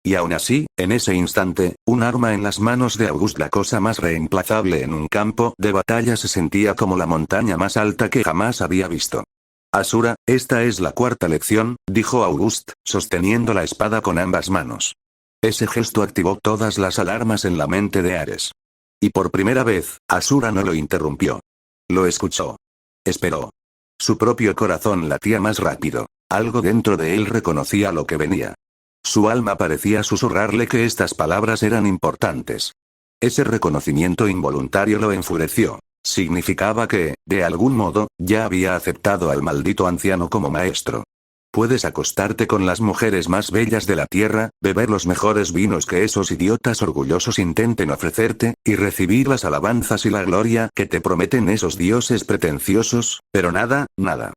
Y aún así, en ese instante, un arma en las manos de August, la cosa más reemplazable en un campo de batalla, se sentía como la montaña más alta que jamás había visto. Asura, esta es la cuarta lección, dijo August, sosteniendo la espada con ambas manos. Ese gesto activó todas las alarmas en la mente de Ares. Y por primera vez, Asura no lo interrumpió. Lo escuchó. Esperó. Su propio corazón latía más rápido. Algo dentro de él reconocía lo que venía. Su alma parecía susurrarle que estas palabras eran importantes. Ese reconocimiento involuntario lo enfureció. Significaba que, de algún modo, ya había aceptado al maldito anciano como maestro. Puedes acostarte con las mujeres más bellas de la tierra, beber los mejores vinos que esos idiotas orgullosos intenten ofrecerte, y recibir las alabanzas y la gloria que te prometen esos dioses pretenciosos, pero nada, nada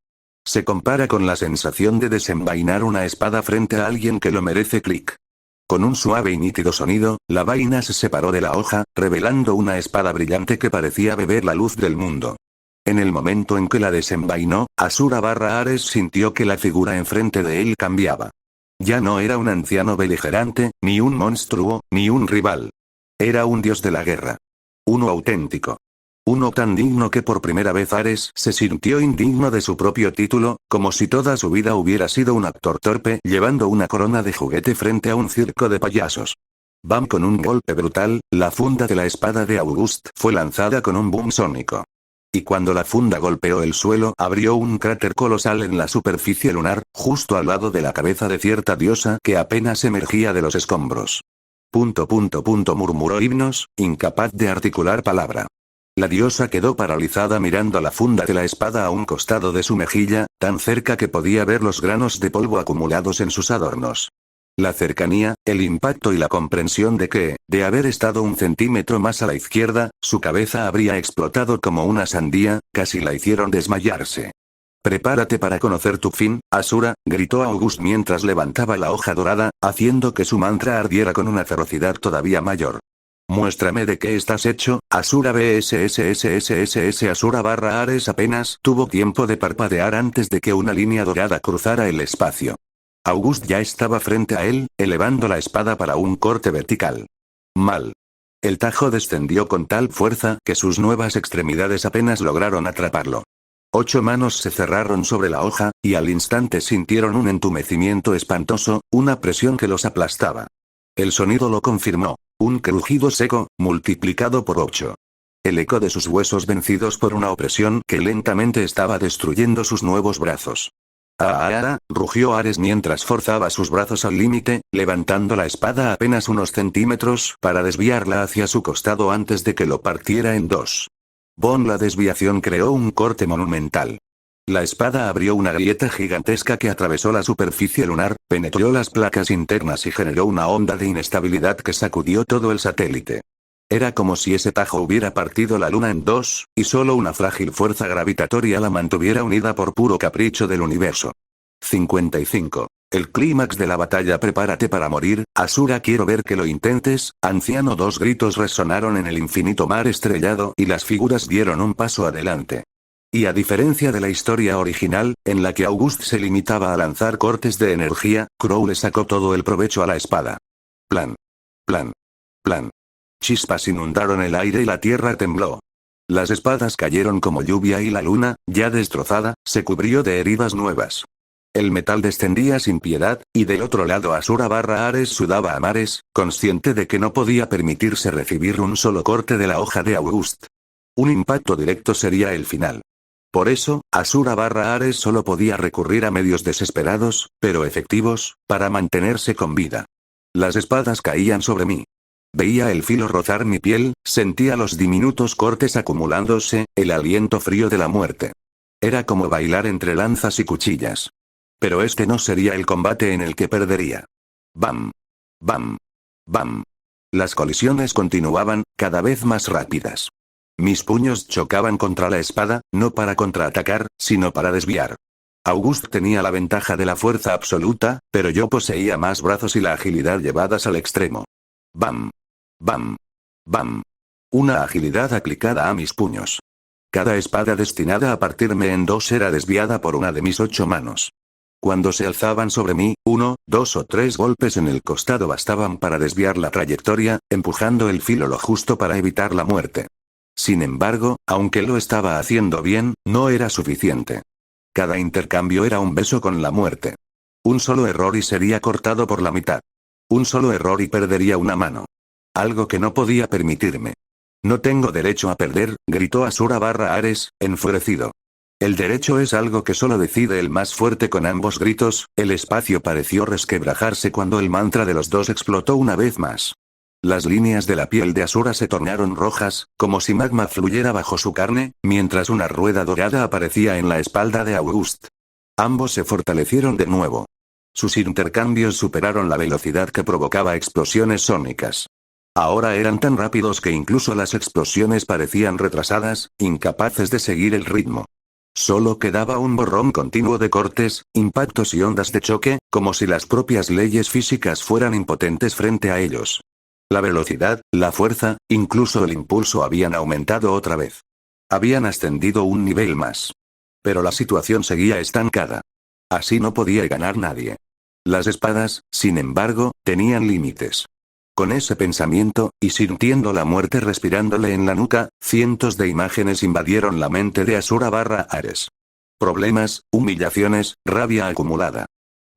se compara con la sensación de desenvainar una espada frente a alguien que lo merece. Clic. Con un suave y nítido sonido, la vaina se separó de la hoja, revelando una espada brillante que parecía beber la luz del mundo. En el momento en que la desenvainó, Asura/Ares sintió que la figura enfrente de él cambiaba. Ya no era un anciano beligerante, ni un monstruo, ni un rival. Era un dios de la guerra. Uno auténtico. Uno tan digno que por primera vez Ares se sintió indigno de su propio título, como si toda su vida hubiera sido un actor torpe llevando una corona de juguete frente a un circo de payasos. Bam, con un golpe brutal, la funda de la espada de August fue lanzada con un boom sónico. Y cuando la funda golpeó el suelo, abrió un cráter colosal en la superficie lunar, justo al lado de la cabeza de cierta diosa que apenas emergía de los escombros. Murmuró Himnos, incapaz de articular palabra. La diosa quedó paralizada mirando la funda de la espada a un costado de su mejilla, tan cerca que podía ver los granos de polvo acumulados en sus adornos. La cercanía, el impacto y la comprensión de que, de haber estado un centímetro más a la izquierda, su cabeza habría explotado como una sandía, casi la hicieron desmayarse. «Prepárate para conocer tu fin, Asura», gritó August mientras levantaba la hoja dorada, haciendo que su mantra ardiera con una ferocidad todavía mayor. «Muéstrame de qué estás hecho, Asura BSSSSSS». Asura/Ares apenas tuvo tiempo de parpadear antes de que una línea dorada cruzara el espacio. August ya estaba frente a él, elevando la espada para un corte vertical. Mal. El tajo descendió con tal fuerza que sus nuevas extremidades apenas lograron atraparlo. 8 manos se cerraron sobre la hoja, y al instante sintieron un entumecimiento espantoso, una presión que los aplastaba. El sonido lo confirmó. Un crujido seco, multiplicado por 8. El eco de sus huesos vencidos por una opresión que lentamente estaba destruyendo sus nuevos brazos. «¡Ah!», rugió Ares mientras forzaba sus brazos al límite, levantando la espada apenas unos centímetros para desviarla hacia su costado antes de que lo partiera en dos. La desviación creó un corte monumental. La espada abrió una grieta gigantesca que atravesó la superficie lunar, penetró las placas internas y generó una onda de inestabilidad que sacudió todo el satélite. Era como si ese tajo hubiera partido la luna en dos, y solo una frágil fuerza gravitatoria la mantuviera unida por puro capricho del universo. 55. El clímax de la batalla. «Prepárate para morir, Asura, quiero ver que lo intentes, anciano». Dos gritos resonaron en el infinito mar estrellado y las figuras dieron un paso adelante. Y a diferencia de la historia original, en la que August se limitaba a lanzar cortes de energía, Crow le sacó todo el provecho a la espada. Plan. Plan. Plan. Chispas inundaron el aire y la tierra tembló. Las espadas cayeron como lluvia y la luna, ya destrozada, se cubrió de heridas nuevas. El metal descendía sin piedad, y del otro lado Asura/Ares sudaba a mares, consciente de que no podía permitirse recibir un solo corte de la hoja de August. Un impacto directo sería el final. Por eso, Asura/Ares solo podía recurrir a medios desesperados, pero efectivos, para mantenerse con vida. Las espadas caían sobre mí. Veía el filo rozar mi piel, sentía los diminutos cortes acumulándose, el aliento frío de la muerte. Era como bailar entre lanzas y cuchillas. Pero este no sería el combate en el que perdería. Bam. Bam. Bam. Las colisiones continuaban, cada vez más rápidas. Mis puños chocaban contra la espada, no para contraatacar, sino para desviar. August tenía la ventaja de la fuerza absoluta, pero yo poseía más brazos y la agilidad llevadas al extremo. Bam. Bam. Bam. Una agilidad aplicada a mis puños. Cada espada destinada a partirme en dos era desviada por una de mis 8 manos. Cuando se alzaban sobre mí, 1, 2 o 3 golpes en el costado bastaban para desviar la trayectoria, empujando el filo lo justo para evitar la muerte. Sin embargo, aunque lo estaba haciendo bien, no era suficiente. Cada intercambio era un beso con la muerte. Un solo error y sería cortado por la mitad. Un solo error y perdería una mano. Algo que no podía permitirme. No tengo derecho a perder, gritó Asura/Ares, enfurecido. El derecho es algo que solo decide el más fuerte. Con ambos gritos, el espacio pareció resquebrajarse cuando el mantra de los dos explotó una vez más. Las líneas de la piel de Asura se tornaron rojas, como si magma fluyera bajo su carne, mientras una rueda dorada aparecía en la espalda de August. Ambos se fortalecieron de nuevo. Sus intercambios superaron la velocidad que provocaba explosiones sónicas. Ahora eran tan rápidos que incluso las explosiones parecían retrasadas, incapaces de seguir el ritmo. Solo quedaba un borrón continuo de cortes, impactos y ondas de choque, como si las propias leyes físicas fueran impotentes frente a ellos. La velocidad, la fuerza, incluso el impulso habían aumentado otra vez. Habían ascendido un nivel más. Pero la situación seguía estancada. Así no podía ganar nadie. Las espadas, sin embargo, tenían límites. Con ese pensamiento, y sintiendo la muerte respirándole en la nuca, cientos de imágenes invadieron la mente de Asura/Ares. Problemas, humillaciones, rabia acumulada.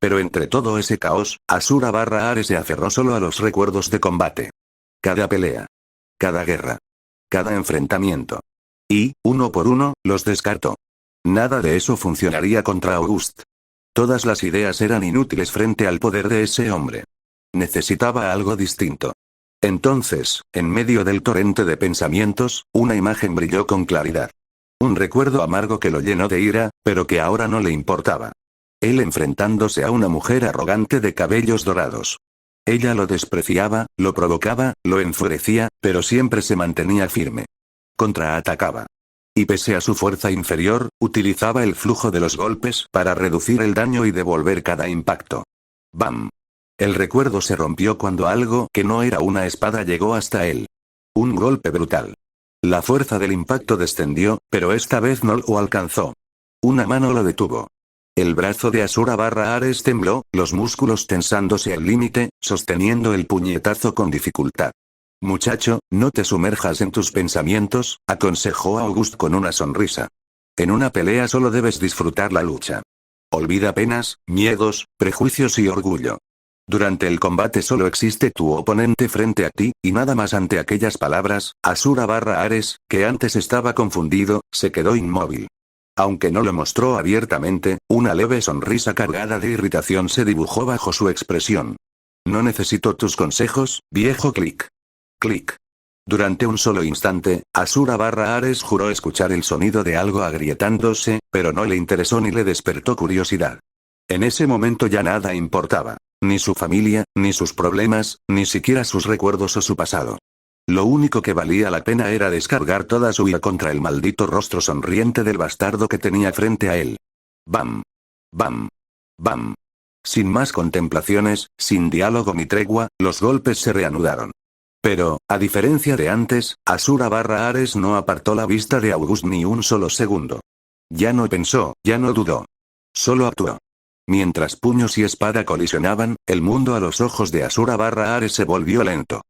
Pero entre todo ese caos, Asura/Ares se aferró solo a los recuerdos de combate. Cada pelea. Cada guerra. Cada enfrentamiento. Y, uno por uno, los descartó. Nada de eso funcionaría contra August. Todas las ideas eran inútiles frente al poder de ese hombre. Necesitaba algo distinto. Entonces, en medio del torrente de pensamientos, una imagen brilló con claridad. Un recuerdo amargo que lo llenó de ira, pero que ahora no le importaba. Él enfrentándose a una mujer arrogante de cabellos dorados. Ella lo despreciaba, lo provocaba, lo enfurecía, pero siempre se mantenía firme. Contraatacaba. Y pese a su fuerza inferior, utilizaba el flujo de los golpes para reducir el daño y devolver cada impacto. ¡Bam! El recuerdo se rompió cuando algo que no era una espada llegó hasta él. Un golpe brutal. La fuerza del impacto descendió, pero esta vez no lo alcanzó. Una mano lo detuvo. El brazo de Asura/Ares tembló, los músculos tensándose al límite, sosteniendo el puñetazo con dificultad. Muchacho, no te sumerjas en tus pensamientos, aconsejó August con una sonrisa. En una pelea solo debes disfrutar la lucha. Olvida penas, miedos, prejuicios y orgullo. Durante el combate solo existe tu oponente frente a ti, y nada más. Ante aquellas palabras, Asura/Ares, que antes estaba confundido, se quedó inmóvil. Aunque no lo mostró abiertamente, una leve sonrisa cargada de irritación se dibujó bajo su expresión. No necesito tus consejos, viejo. Clic. Clic. Durante un solo instante, Asura/Ares juró escuchar el sonido de algo agrietándose, pero no le interesó ni le despertó curiosidad. En ese momento ya nada importaba. Ni su familia, ni sus problemas, ni siquiera sus recuerdos o su pasado. Lo único que valía la pena era descargar toda su ira contra el maldito rostro sonriente del bastardo que tenía frente a él. Bam. Bam. Bam. Sin más contemplaciones, sin diálogo ni tregua, los golpes se reanudaron. Pero, a diferencia de antes, Asura/Ares no apartó la vista de August ni un solo segundo. Ya no pensó, ya no dudó. Solo actuó. Mientras puños y espada colisionaban, el mundo a los ojos de Asura/Ares se volvió lento.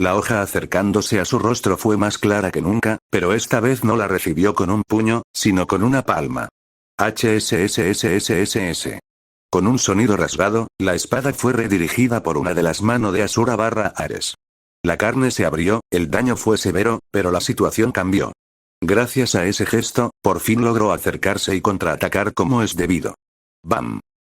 La hoja acercándose a su rostro fue más clara que nunca, pero esta vez no la recibió con un puño, sino con una palma. HSSSSSS. Con un sonido rasgado, la espada fue redirigida por una de las manos de Asura/Ares. La carne se abrió, el daño fue severo, pero la situación cambió. Gracias a ese gesto, por fin logró acercarse y contraatacar como es debido. ¡Bam!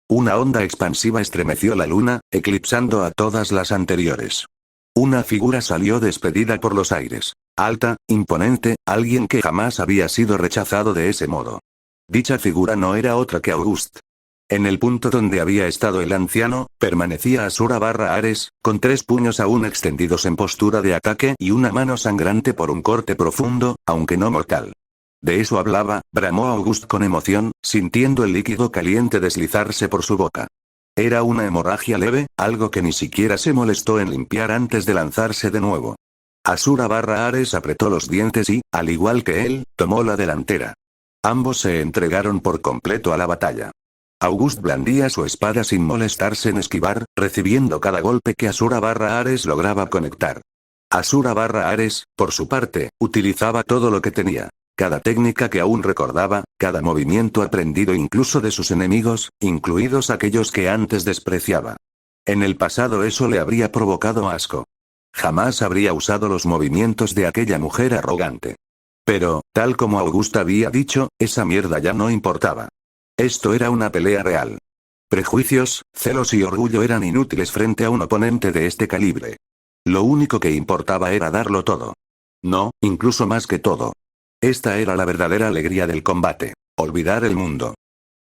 Una onda expansiva estremeció la luna, eclipsando a todas las anteriores. Una figura salió despedida por los aires. Alta, imponente, alguien que jamás había sido rechazado de ese modo. Dicha figura no era otra que August. En el punto donde había estado el anciano, permanecía Asura/Ares, con 3 puños aún extendidos en postura de ataque y una mano sangrante por un corte profundo, aunque no mortal. De eso hablaba, bramó August con emoción, sintiendo el líquido caliente deslizarse por su boca. Era una hemorragia leve, algo que ni siquiera se molestó en limpiar antes de lanzarse de nuevo. Asura/Ares apretó los dientes y, al igual que él, tomó la delantera. Ambos se entregaron por completo a la batalla. August blandía su espada sin molestarse en esquivar, recibiendo cada golpe que Asura/Ares lograba conectar. Asura/Ares, por su parte, utilizaba todo lo que tenía. Cada técnica que aún recordaba, cada movimiento aprendido incluso de sus enemigos, incluidos aquellos que antes despreciaba. En el pasado eso le habría provocado asco. Jamás habría usado los movimientos de aquella mujer arrogante. Pero, tal como August había dicho, esa mierda ya no importaba. Esto era una pelea real. Prejuicios, celos y orgullo eran inútiles frente a un oponente de este calibre. Lo único que importaba era darlo todo. No, incluso más que todo. Esta era la verdadera alegría del combate. Olvidar el mundo.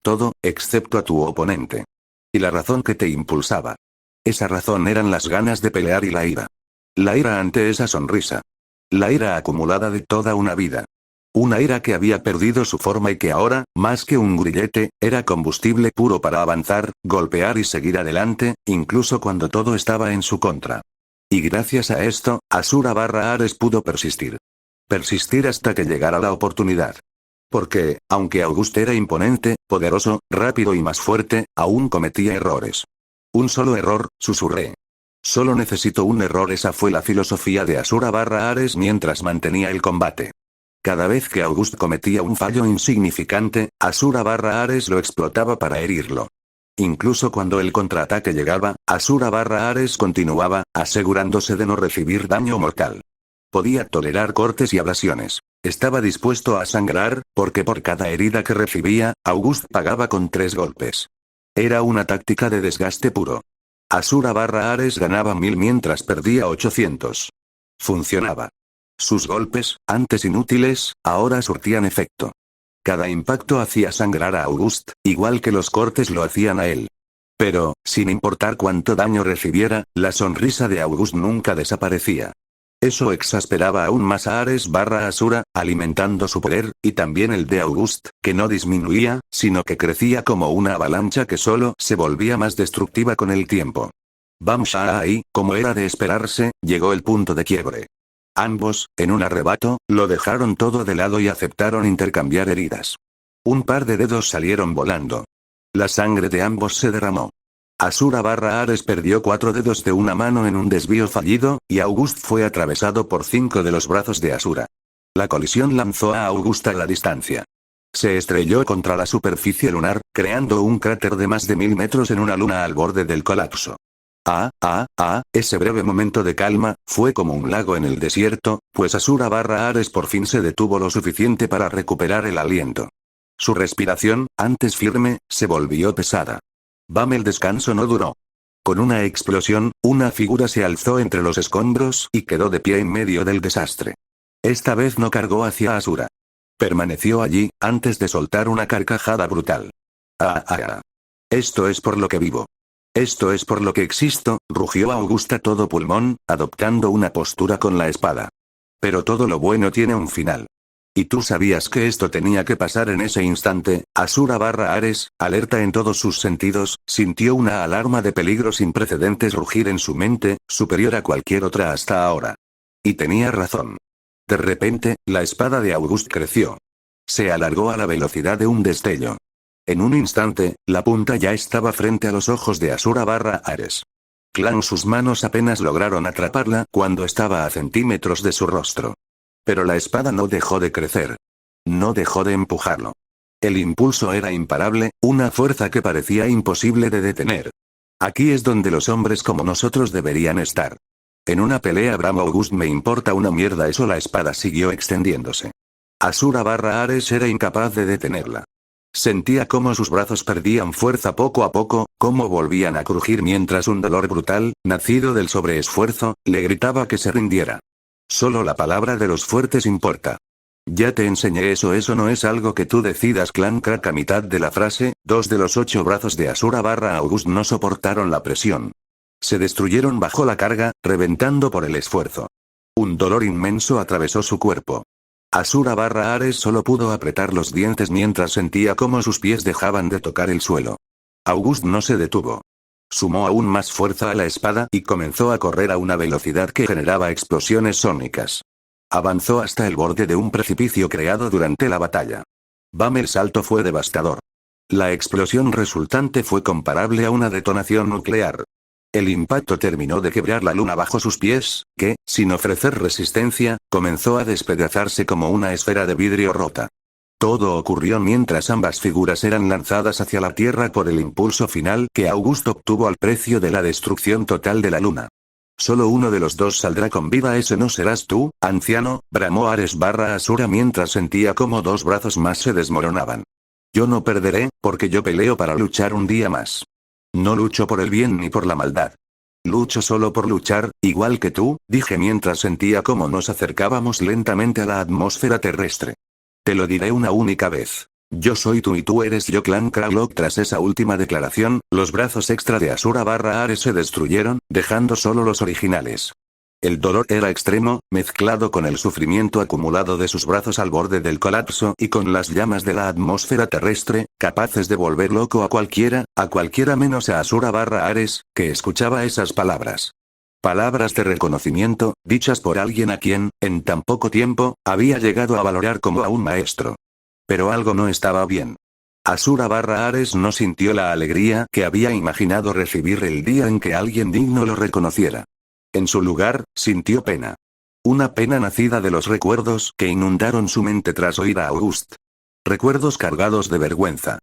Todo, excepto a tu oponente. Y la razón que te impulsaba. Esa razón eran las ganas de pelear y la ira. La ira ante esa sonrisa. La ira acumulada de toda una vida. Una ira que había perdido su forma y que ahora, más que un grillete, era combustible puro para avanzar, golpear y seguir adelante, incluso cuando todo estaba en su contra. Y gracias a esto, Asura/Ares pudo persistir. Persistir hasta que llegara la oportunidad. Porque, aunque August era imponente, poderoso, rápido y más fuerte, aún cometía errores. Un solo error, susurré. Solo necesito un error. Esa fue la filosofía de Asura/Ares mientras mantenía el combate. Cada vez que August cometía un fallo insignificante, Asura/Ares lo explotaba para herirlo. Incluso cuando el contraataque llegaba, Asura/Ares continuaba, asegurándose de no recibir daño mortal. Podía tolerar cortes y abrasiones. Estaba dispuesto a sangrar, porque por cada herida que recibía, August pagaba con 3 golpes. Era una táctica de desgaste puro. Asura/Ares ganaba 1000 mientras perdía 800. Funcionaba. Sus golpes, antes inútiles, ahora surtían efecto. Cada impacto hacía sangrar a August, igual que los cortes lo hacían a él. Pero, sin importar cuánto daño recibiera, la sonrisa de August nunca desaparecía. Eso exasperaba aún más a Ares/Asura, alimentando su poder, y también el de August, que no disminuía, sino que crecía como una avalancha que solo se volvía más destructiva con el tiempo. Ahí, como era de esperarse, llegó el punto de quiebre. Ambos, en un arrebato, lo dejaron todo de lado y aceptaron intercambiar heridas. Un par de dedos salieron volando. La sangre de ambos se derramó. Asura/Ares perdió 4 dedos de una mano en un desvío fallido, y August fue atravesado por 5 de los brazos de Asura. La colisión lanzó a August a la distancia. Se estrelló contra la superficie lunar, creando un cráter de más de 1000 metros en una luna al borde del colapso. Ese breve momento de calma, fue como un lago en el desierto, pues Asura/Ares por fin se detuvo lo suficiente para recuperar el aliento. Su respiración, antes firme, se volvió pesada. El descanso no duró. Con una explosión, una figura se alzó entre los escombros y quedó de pie en medio del desastre. Esta vez no cargó hacia Asura. Permaneció allí, antes de soltar una carcajada brutal. Esto es por lo que vivo. Esto es por lo que existo, rugió August a todo pulmón, adoptando una postura con la espada. Pero todo lo bueno tiene un final. Y tú sabías que esto tenía que pasar en ese instante. Asura/Ares, alerta en todos sus sentidos, sintió una alarma de peligro sin precedentes rugir en su mente, superior a cualquier otra hasta ahora. Y tenía razón. De repente, la espada de August creció. Se alargó a la velocidad de un destello. En un instante, la punta ya estaba frente a los ojos de Asura/Ares. Sus manos apenas lograron atraparla cuando estaba a centímetros de su rostro. Pero la espada no dejó de crecer. No dejó de empujarlo. El impulso era imparable, una fuerza que parecía imposible de detener. Aquí es donde los hombres como nosotros deberían estar. En una pelea bravo August me importa una mierda eso. La espada siguió extendiéndose. Asura/Ares era incapaz de detenerla. Sentía cómo sus brazos perdían fuerza poco a poco, cómo volvían a crujir mientras un dolor brutal, nacido del sobreesfuerzo, le gritaba que se rindiera. Solo la palabra de los fuertes importa. Ya te enseñé eso no es algo que tú decidas. Crack a mitad de la frase, 2 de los 8 brazos de Asura/August no soportaron la presión. Se destruyeron bajo la carga, reventando por el esfuerzo. Un dolor inmenso atravesó su cuerpo. Asura/Ares solo pudo apretar los dientes mientras sentía cómo sus pies dejaban de tocar el suelo. August no se detuvo. Sumó aún más fuerza a la espada y comenzó a correr a una velocidad que generaba explosiones sónicas. Avanzó hasta el borde de un precipicio creado durante la batalla. El salto fue devastador. La explosión resultante fue comparable a una detonación nuclear. El impacto terminó de quebrar la luna bajo sus pies, que, sin ofrecer resistencia, comenzó a despedazarse como una esfera de vidrio rota. Todo ocurrió mientras ambas figuras eran lanzadas hacia la Tierra por el impulso final que August obtuvo al precio de la destrucción total de la luna. Solo uno de los dos saldrá con vida. Ese no serás tú, anciano, bramó Ares/Asura mientras sentía como dos brazos más se desmoronaban. Yo no perderé, porque yo peleo para luchar un día más. No lucho por el bien ni por la maldad. Lucho solo por luchar, igual que tú, dije mientras sentía cómo nos acercábamos lentamente a la atmósfera terrestre. Te lo diré una única vez. Yo soy tú y tú eres yo. Clan Kralok. Tras esa última declaración, los brazos extra de Asura/Ares se destruyeron, dejando solo los originales. El dolor era extremo, mezclado con el sufrimiento acumulado de sus brazos al borde del colapso y con las llamas de la atmósfera terrestre, capaces de volver loco a cualquiera menos a Asura/Ares, que escuchaba esas palabras. Palabras de reconocimiento, dichas por alguien a quien, en tan poco tiempo, había llegado a valorar como a un maestro. Pero algo no estaba bien. Asura/Ares no sintió la alegría que había imaginado recibir el día en que alguien digno lo reconociera. En su lugar, sintió pena. Una pena nacida de los recuerdos que inundaron su mente tras oír a August. Recuerdos cargados de vergüenza.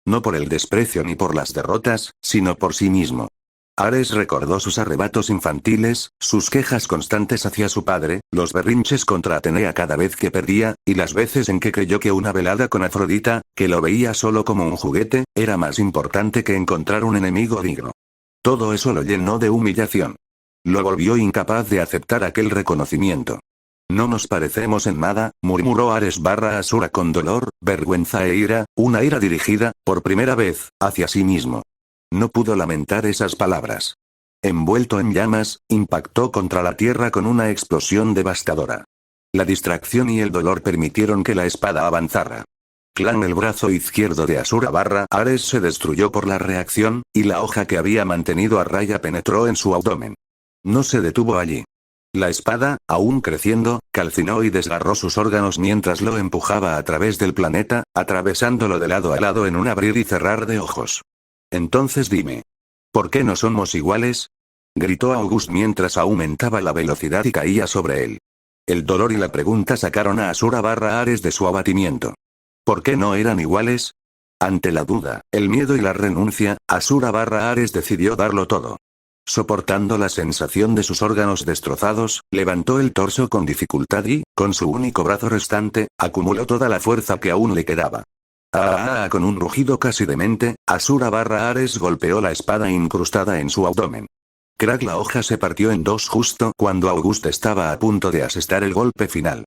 No por el desprecio ni por las derrotas, sino por sí mismo. Ares recordó sus arrebatos infantiles, sus quejas constantes hacia su padre, los berrinches contra Atenea cada vez que perdía, y las veces en que creyó que una velada con Afrodita, que lo veía solo como un juguete, era más importante que encontrar un enemigo digno. Todo eso lo llenó de humillación. Lo volvió incapaz de aceptar aquel reconocimiento. No nos parecemos en nada, murmuró Ares/Asura con dolor, vergüenza e ira, una ira dirigida, por primera vez, hacia sí mismo. No pudo lamentar esas palabras. Envuelto en llamas, impactó contra la tierra con una explosión devastadora. La distracción y el dolor permitieron que la espada avanzara. El brazo izquierdo de Asura/Ares se destruyó por la reacción, y la hoja que había mantenido a raya penetró en su abdomen. No se detuvo allí. La espada, aún creciendo, calcinó y desgarró sus órganos mientras lo empujaba a través del planeta, atravesándolo de lado a lado en un abrir y cerrar de ojos. Entonces dime. ¿Por qué no somos iguales? Gritó August mientras aumentaba la velocidad y caía sobre él. El dolor y la pregunta sacaron a Asura/Ares de su abatimiento. ¿Por qué no eran iguales? Ante la duda, el miedo y la renuncia, Asura/Ares decidió darlo todo. Soportando la sensación de sus órganos destrozados, levantó el torso con dificultad y, con su único brazo restante, acumuló toda la fuerza que aún le quedaba. Con un rugido casi demente, Asura/Ares golpeó la espada incrustada en su abdomen. La hoja se partió en dos justo cuando August estaba a punto de asestar el golpe final.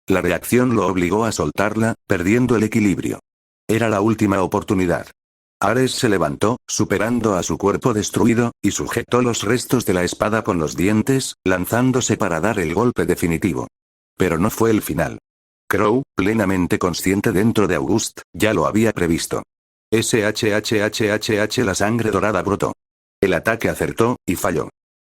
La reacción lo obligó a soltarla, perdiendo el equilibrio. Era la última oportunidad. Ares se levantó, superando a su cuerpo destruido, y sujetó los restos de la espada con los dientes, lanzándose para dar el golpe definitivo. Pero no fue el final. Crow, plenamente consciente dentro de August, ya lo había previsto. La sangre dorada brotó. El ataque acertó, y falló.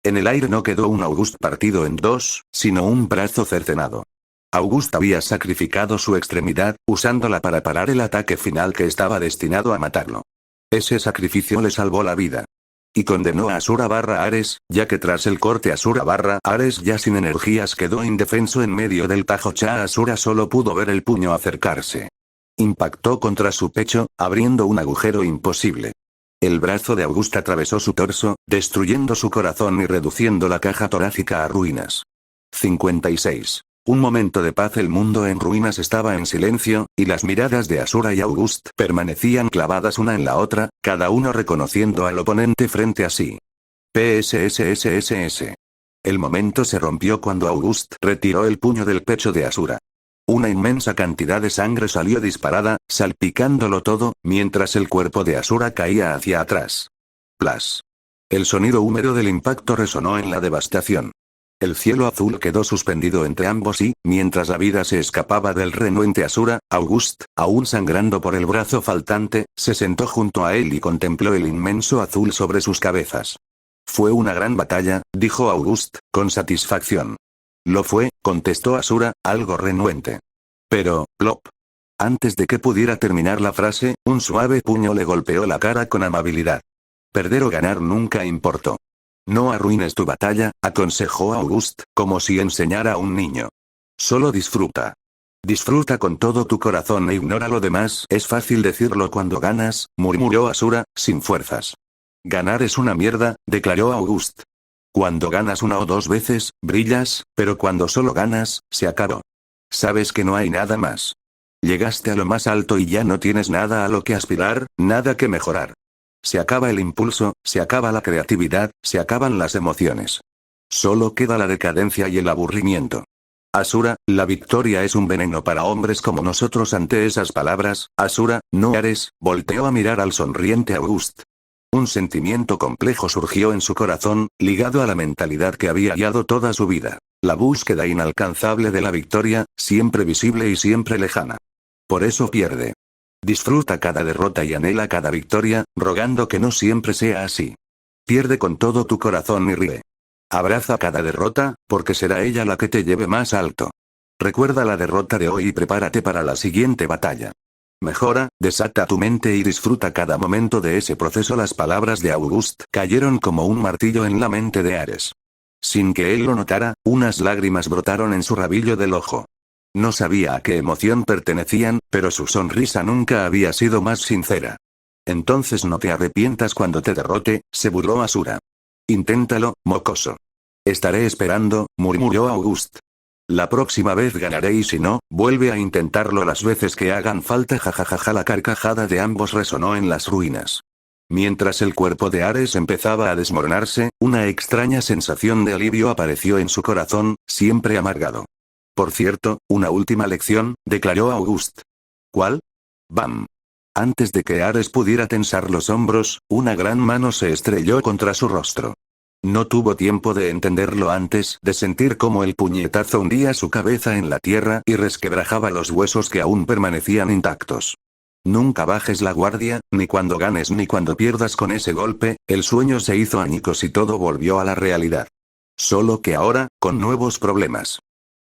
En el aire no quedó un August partido en dos, sino un brazo cercenado. August había sacrificado su extremidad, usándola para parar el ataque final que estaba destinado a matarlo. Ese sacrificio le salvó la vida. Y condenó a Asura/Ares, ya que tras el corte Asura/Ares ya sin energías quedó indefenso en medio del tajo. Asura solo pudo ver el puño acercarse. Impactó contra su pecho, abriendo un agujero imposible. El brazo de August atravesó su torso, destruyendo su corazón y reduciendo la caja torácica a ruinas. 56. Un momento de paz. El mundo en ruinas estaba en silencio, y las miradas de Asura y August permanecían clavadas una en la otra, cada uno reconociendo al oponente frente a sí. PSSSSS. El momento se rompió cuando August retiró el puño del pecho de Asura. Una inmensa cantidad de sangre salió disparada, salpicándolo todo, mientras el cuerpo de Asura caía hacia atrás. Plas. El sonido húmedo del impacto resonó en la devastación. El cielo azul quedó suspendido entre ambos y, mientras la vida se escapaba del renuente Asura, August, aún sangrando por el brazo faltante, se sentó junto a él y contempló el inmenso azul sobre sus cabezas. Fue una gran batalla, dijo August, con satisfacción. Lo fue, contestó Asura, algo renuente. Pero, plop. Antes de que pudiera terminar la frase, un suave puño le golpeó la cara con amabilidad. Perder o ganar nunca importó. No arruines tu batalla, aconsejó Auguste, como si enseñara a un niño. Solo disfruta. Disfruta con todo tu corazón e ignora lo demás. Es fácil decirlo cuando ganas, murmuró Asura, sin fuerzas. Ganar es una mierda, declaró Auguste. Cuando ganas una o dos veces, brillas, pero cuando solo ganas, se acabó. Sabes que no hay nada más. Llegaste a lo más alto y ya no tienes nada a lo que aspirar, nada que mejorar. Se acaba el impulso, se acaba la creatividad, se acaban las emociones. Solo queda la decadencia y el aburrimiento. Asura, la victoria es un veneno para hombres como nosotros. Ante esas palabras, Asura, no Ares, volteó a mirar al sonriente Auguste. Un sentimiento complejo surgió en su corazón, ligado a la mentalidad que había guiado toda su vida. La búsqueda inalcanzable de la victoria, siempre visible y siempre lejana. Por eso pierde. Disfruta cada derrota y anhela cada victoria, rogando que no siempre sea así. Pierde con todo tu corazón y ríe. Abraza cada derrota, porque será ella la que te lleve más alto. Recuerda la derrota de hoy y prepárate para la siguiente batalla. Mejora, desata tu mente y disfruta cada momento de ese proceso. Las palabras de Auguste cayeron como un martillo en la mente de Ares. Sin que él lo notara, unas lágrimas brotaron en su rabillo del ojo. No sabía a qué emoción pertenecían, pero su sonrisa nunca había sido más sincera. Entonces no te arrepientas cuando te derrote, se burló Asura. Inténtalo, mocoso. Estaré esperando, murmuró Auguste. La próxima vez ganaré y si no, vuelve a intentarlo las veces que hagan falta. Jajajaja. La carcajada de ambos resonó en las ruinas. Mientras el cuerpo de Ares empezaba a desmoronarse, una extraña sensación de alivio apareció en su corazón, siempre amargado. Por cierto, una última lección, declaró Auguste. ¿Cuál? ¡Bam! Antes de que Ares pudiera tensar los hombros, una gran mano se estrelló contra su rostro. No tuvo tiempo de entenderlo antes de sentir cómo el puñetazo hundía su cabeza en la tierra y resquebrajaba los huesos que aún permanecían intactos. Nunca bajes la guardia, ni cuando ganes ni cuando pierdas. Con ese golpe, el sueño se hizo añicos y todo volvió a la realidad. Solo que ahora, con nuevos problemas.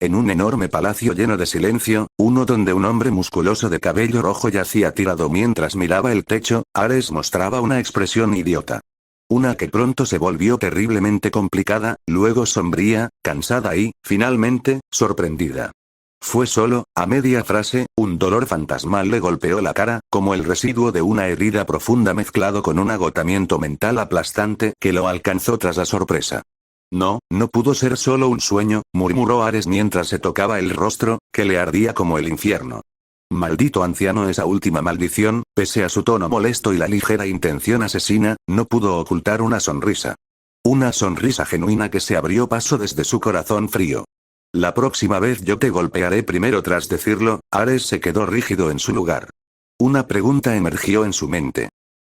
En un enorme palacio lleno de silencio, uno donde un hombre musculoso de cabello rojo yacía tirado mientras miraba el techo, Ares mostraba una expresión idiota. Una que pronto se volvió terriblemente complicada, luego sombría, cansada y, finalmente, sorprendida. Fue solo, a media frase, un dolor fantasmal le golpeó la cara, como el residuo de una herida profunda mezclado con un agotamiento mental aplastante que lo alcanzó tras la sorpresa. No, no pudo ser solo un sueño, murmuró Ares mientras se tocaba el rostro, que le ardía como el infierno. Maldito anciano. Esa última maldición, pese a su tono molesto y la ligera intención asesina, no pudo ocultar una sonrisa. Una sonrisa genuina que se abrió paso desde su corazón frío. La próxima vez yo te golpearé primero. Tras decirlo, Ares se quedó rígido en su lugar. Una pregunta emergió en su mente.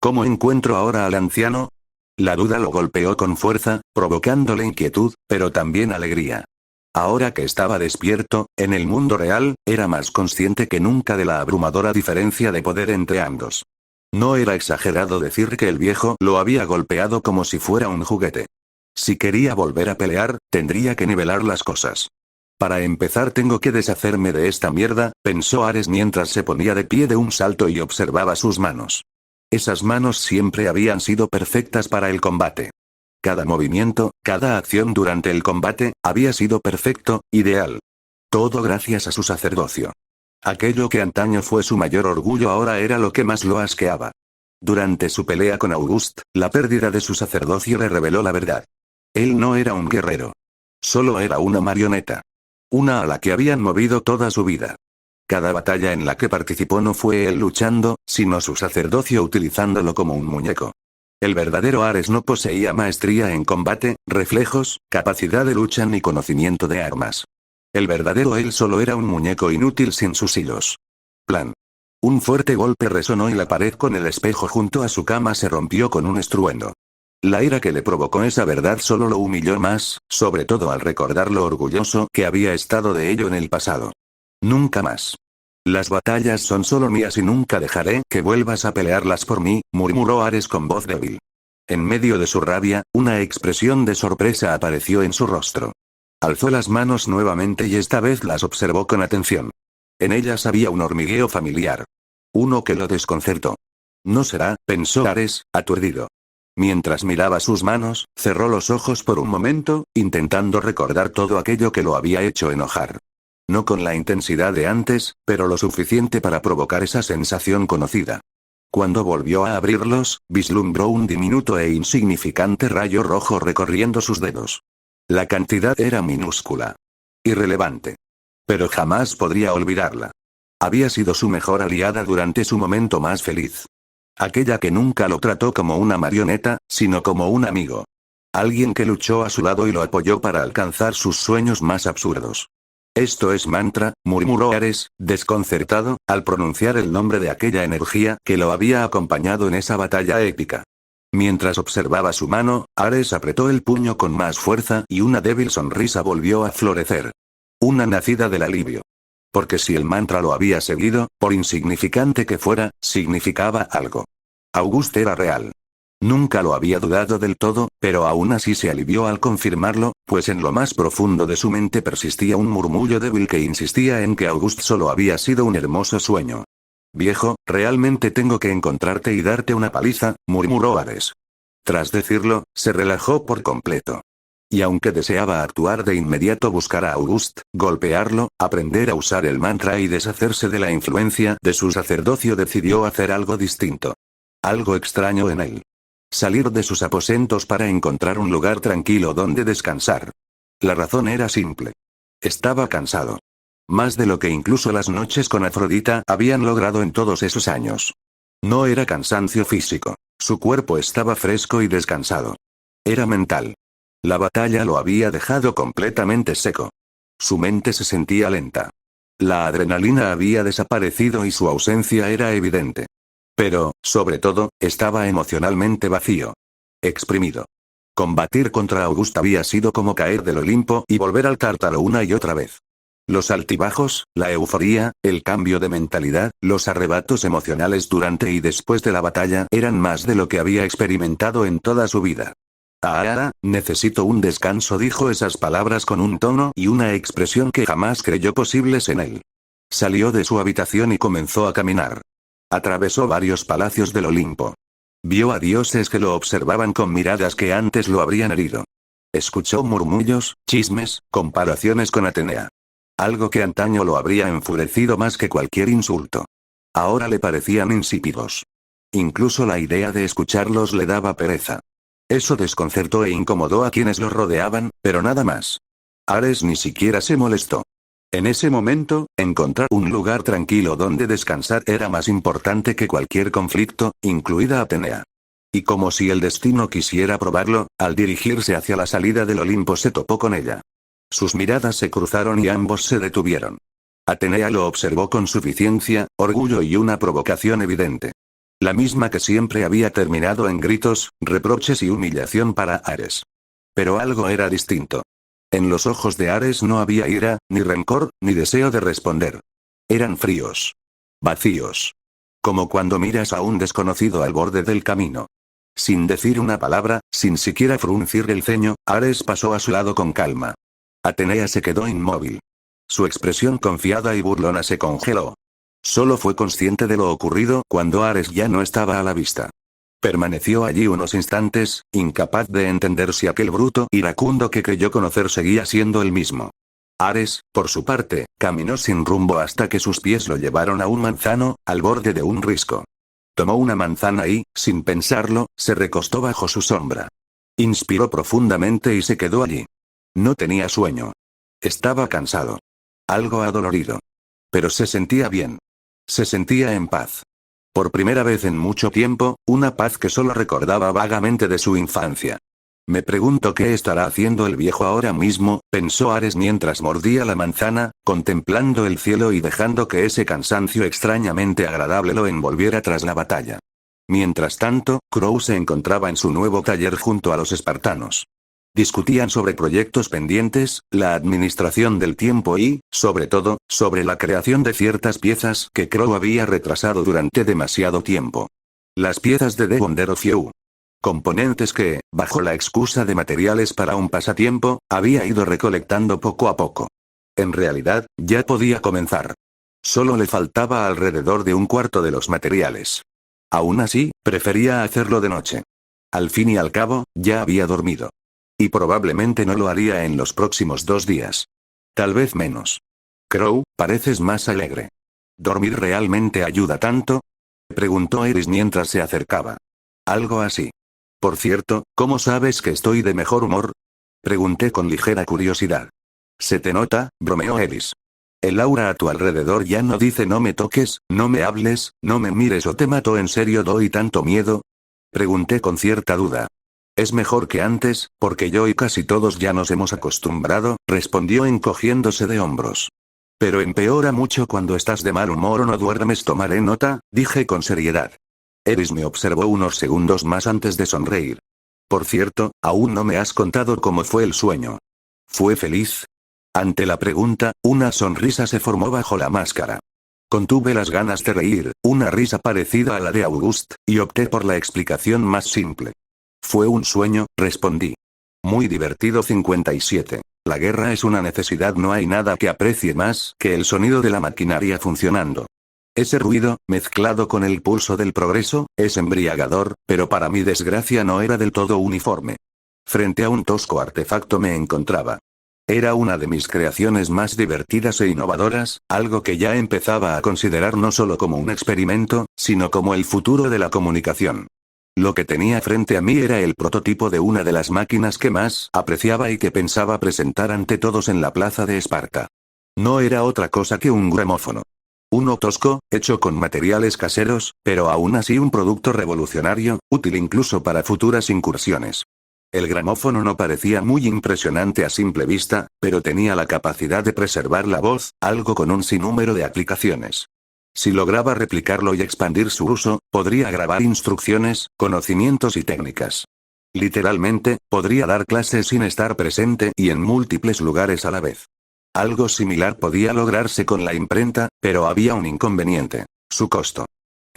¿Cómo encuentro ahora al anciano? La duda lo golpeó con fuerza, provocándole inquietud, pero también alegría. Ahora que estaba despierto, en el mundo real, era más consciente que nunca de la abrumadora diferencia de poder entre ambos. No era exagerado decir que el viejo lo había golpeado como si fuera un juguete. Si quería volver a pelear, tendría que nivelar las cosas. Para empezar tengo que deshacerme de esta mierda, pensó Ares mientras se ponía de pie de un salto y observaba sus manos. Esas manos siempre habían sido perfectas para el combate. Cada movimiento, cada acción durante el combate, había sido perfecto, ideal. Todo gracias a su sacerdocio. Aquello que antaño fue su mayor orgullo ahora era lo que más lo asqueaba. Durante su pelea con Auguste, la pérdida de su sacerdocio le reveló la verdad. Él no era un guerrero. Solo era una marioneta. Una a la que habían movido toda su vida. Cada batalla en la que participó no fue él luchando, sino su sacerdocio utilizándolo como un muñeco. El verdadero Ares no poseía maestría en combate, reflejos, capacidad de lucha ni conocimiento de armas. El verdadero él solo era un muñeco inútil sin sus hilos. Plan. Un fuerte golpe resonó y la pared con el espejo junto a su cama se rompió con un estruendo. La ira que le provocó esa verdad solo lo humilló más, sobre todo al recordar lo orgulloso que había estado de ello en el pasado. Nunca más. Las batallas son solo mías y nunca dejaré que vuelvas a pelearlas por mí, murmuró Ares con voz débil. En medio de su rabia, una expresión de sorpresa apareció en su rostro. Alzó las manos nuevamente y esta vez las observó con atención. En ellas había un hormigueo familiar. Uno que lo desconcertó. No será, pensó Ares, aturdido. Mientras miraba sus manos, cerró los ojos por un momento, intentando recordar todo aquello que lo había hecho enojar. No con la intensidad de antes, pero lo suficiente para provocar esa sensación conocida. Cuando volvió a abrirlos, vislumbró un diminuto e insignificante rayo rojo recorriendo sus dedos. La cantidad era minúscula. Irrelevante. Pero jamás podría olvidarla. Había sido su mejor aliada durante su momento más feliz. Aquella que nunca lo trató como una marioneta, sino como un amigo. Alguien que luchó a su lado y lo apoyó para alcanzar sus sueños más absurdos. Esto es mantra, murmuró Ares, desconcertado, al pronunciar el nombre de aquella energía que lo había acompañado en esa batalla épica. Mientras observaba su mano, Ares apretó el puño con más fuerza y una débil sonrisa volvió a florecer. Una nacida del alivio. Porque si el mantra lo había seguido, por insignificante que fuera, significaba algo. Auguste era real. Nunca lo había dudado del todo, pero aún así se alivió al confirmarlo, pues en lo más profundo de su mente persistía un murmullo débil que insistía en que Auguste solo había sido un hermoso sueño. Viejo, realmente tengo que encontrarte y darte una paliza, murmuró Ares. Tras decirlo, se relajó por completo. Y aunque deseaba actuar de inmediato, buscar a Auguste, golpearlo, aprender a usar el mantra y deshacerse de la influencia de su sacerdocio, decidió hacer algo distinto. Algo extraño en él. Salir de sus aposentos para encontrar un lugar tranquilo donde descansar. La razón era simple. Estaba cansado. Más de lo que incluso las noches con Afrodita habían logrado en todos esos años. No era cansancio físico. Su cuerpo estaba fresco y descansado. Era mental. La batalla lo había dejado completamente seco. Su mente se sentía lenta. La adrenalina había desaparecido y su ausencia era evidente. Pero, sobre todo, estaba emocionalmente vacío. Exprimido. Combatir contra Auguste había sido como caer del Olimpo y volver al Tártaro una y otra vez. Los altibajos, la euforía, el cambio de mentalidad, los arrebatos emocionales durante y después de la batalla eran más de lo que había experimentado en toda su vida. Ahora, necesito un descanso, dijo esas palabras con un tono y una expresión que jamás creyó posibles en él. Salió de su habitación y comenzó a caminar. Atravesó varios palacios del Olimpo. Vio a dioses que lo observaban con miradas que antes lo habrían herido. Escuchó murmullos, chismes, comparaciones con Atenea. Algo que antaño lo habría enfurecido más que cualquier insulto. Ahora le parecían insípidos. Incluso la idea de escucharlos le daba pereza. Eso desconcertó e incomodó a quienes lo rodeaban, pero nada más. Ares ni siquiera se molestó. En ese momento, encontrar un lugar tranquilo donde descansar era más importante que cualquier conflicto, incluida Atenea. Y como si el destino quisiera probarlo, al dirigirse hacia la salida del Olimpo se topó con ella. Sus miradas se cruzaron y ambos se detuvieron. Atenea lo observó con suficiencia, orgullo y una provocación evidente. La misma que siempre había terminado en gritos, reproches y humillación para Ares. Pero algo era distinto. En los ojos de Ares no había ira, ni rencor, ni deseo de responder. Eran fríos. Vacíos. Como cuando miras a un desconocido al borde del camino. Sin decir una palabra, sin siquiera fruncir el ceño, Ares pasó a su lado con calma. Atenea se quedó inmóvil. Su expresión confiada y burlona se congeló. Solo fue consciente de lo ocurrido cuando Ares ya no estaba a la vista. Permaneció allí unos instantes, incapaz de entender si aquel bruto iracundo que creyó conocer seguía siendo el mismo. Ares, por su parte, caminó sin rumbo hasta que sus pies lo llevaron a un manzano, al borde de un risco. Tomó una manzana y, sin pensarlo, se recostó bajo su sombra. Inspiró profundamente y se quedó allí. No tenía sueño. Estaba cansado. Algo adolorido. Pero se sentía bien. Se sentía en paz. Por primera vez en mucho tiempo, una paz que solo recordaba vagamente de su infancia. Me pregunto qué estará haciendo el viejo ahora mismo, pensó Ares mientras mordía la manzana, contemplando el cielo y dejando que ese cansancio extrañamente agradable lo envolviera tras la batalla. Mientras tanto, Crow se encontraba en su nuevo taller junto a los espartanos. Discutían sobre proyectos pendientes, la administración del tiempo y, sobre todo, sobre la creación de ciertas piezas que Crow había retrasado durante demasiado tiempo. Las piezas de The Wonder of You. Componentes que, bajo la excusa de materiales para un pasatiempo, había ido recolectando poco a poco. En realidad, ya podía comenzar. Solo le faltaba alrededor de un cuarto de los materiales. Aún así, prefería hacerlo de noche. Al fin y al cabo, ya había dormido. Y probablemente no lo haría en los próximos 2 días. Tal vez menos. Crow, pareces más alegre. ¿Dormir realmente ayuda tanto? Preguntó Eris mientras se acercaba. Algo así. Por cierto, ¿cómo sabes que estoy de mejor humor? Pregunté con ligera curiosidad. Se te nota, bromeó Eris. El aura a tu alrededor ya no dice no me toques, no me hables, no me mires o te mato. ¿En serio doy tanto miedo? Pregunté con cierta duda. Es mejor que antes, porque yo y casi todos ya nos hemos acostumbrado, respondió encogiéndose de hombros. Pero empeora mucho cuando estás de mal humor o no duermes. Tomaré nota, dije con seriedad. Eris me observó unos segundos más antes de sonreír. Por cierto, aún no me has contado cómo fue el sueño. ¿Fue feliz? Ante la pregunta, una sonrisa se formó bajo la máscara. Contuve las ganas de reír, una risa parecida a la de August, y opté por la explicación más simple. Fue un sueño, respondí. Muy divertido. 57. La guerra es una necesidad. No hay nada que aprecie más que el sonido de la maquinaria funcionando. Ese ruido, mezclado con el pulso del progreso, es embriagador, pero para mi desgracia no era del todo uniforme. Frente a un tosco artefacto me encontraba. Era una de mis creaciones más divertidas e innovadoras, algo que ya empezaba a considerar no solo como un experimento, sino como el futuro de la comunicación. Lo que tenía frente a mí era el prototipo de una de las máquinas que más apreciaba y que pensaba presentar ante todos en la plaza de Esparta. No era otra cosa que un gramófono. Uno tosco, hecho con materiales caseros, pero aún así un producto revolucionario, útil incluso para futuras incursiones. El gramófono no parecía muy impresionante a simple vista, pero tenía la capacidad de preservar la voz, algo con un sinnúmero de aplicaciones. Si lograba replicarlo y expandir su uso, podría grabar instrucciones, conocimientos y técnicas. Literalmente, podría dar clases sin estar presente y en múltiples lugares a la vez. Algo similar podía lograrse con la imprenta, pero había un inconveniente: su costo.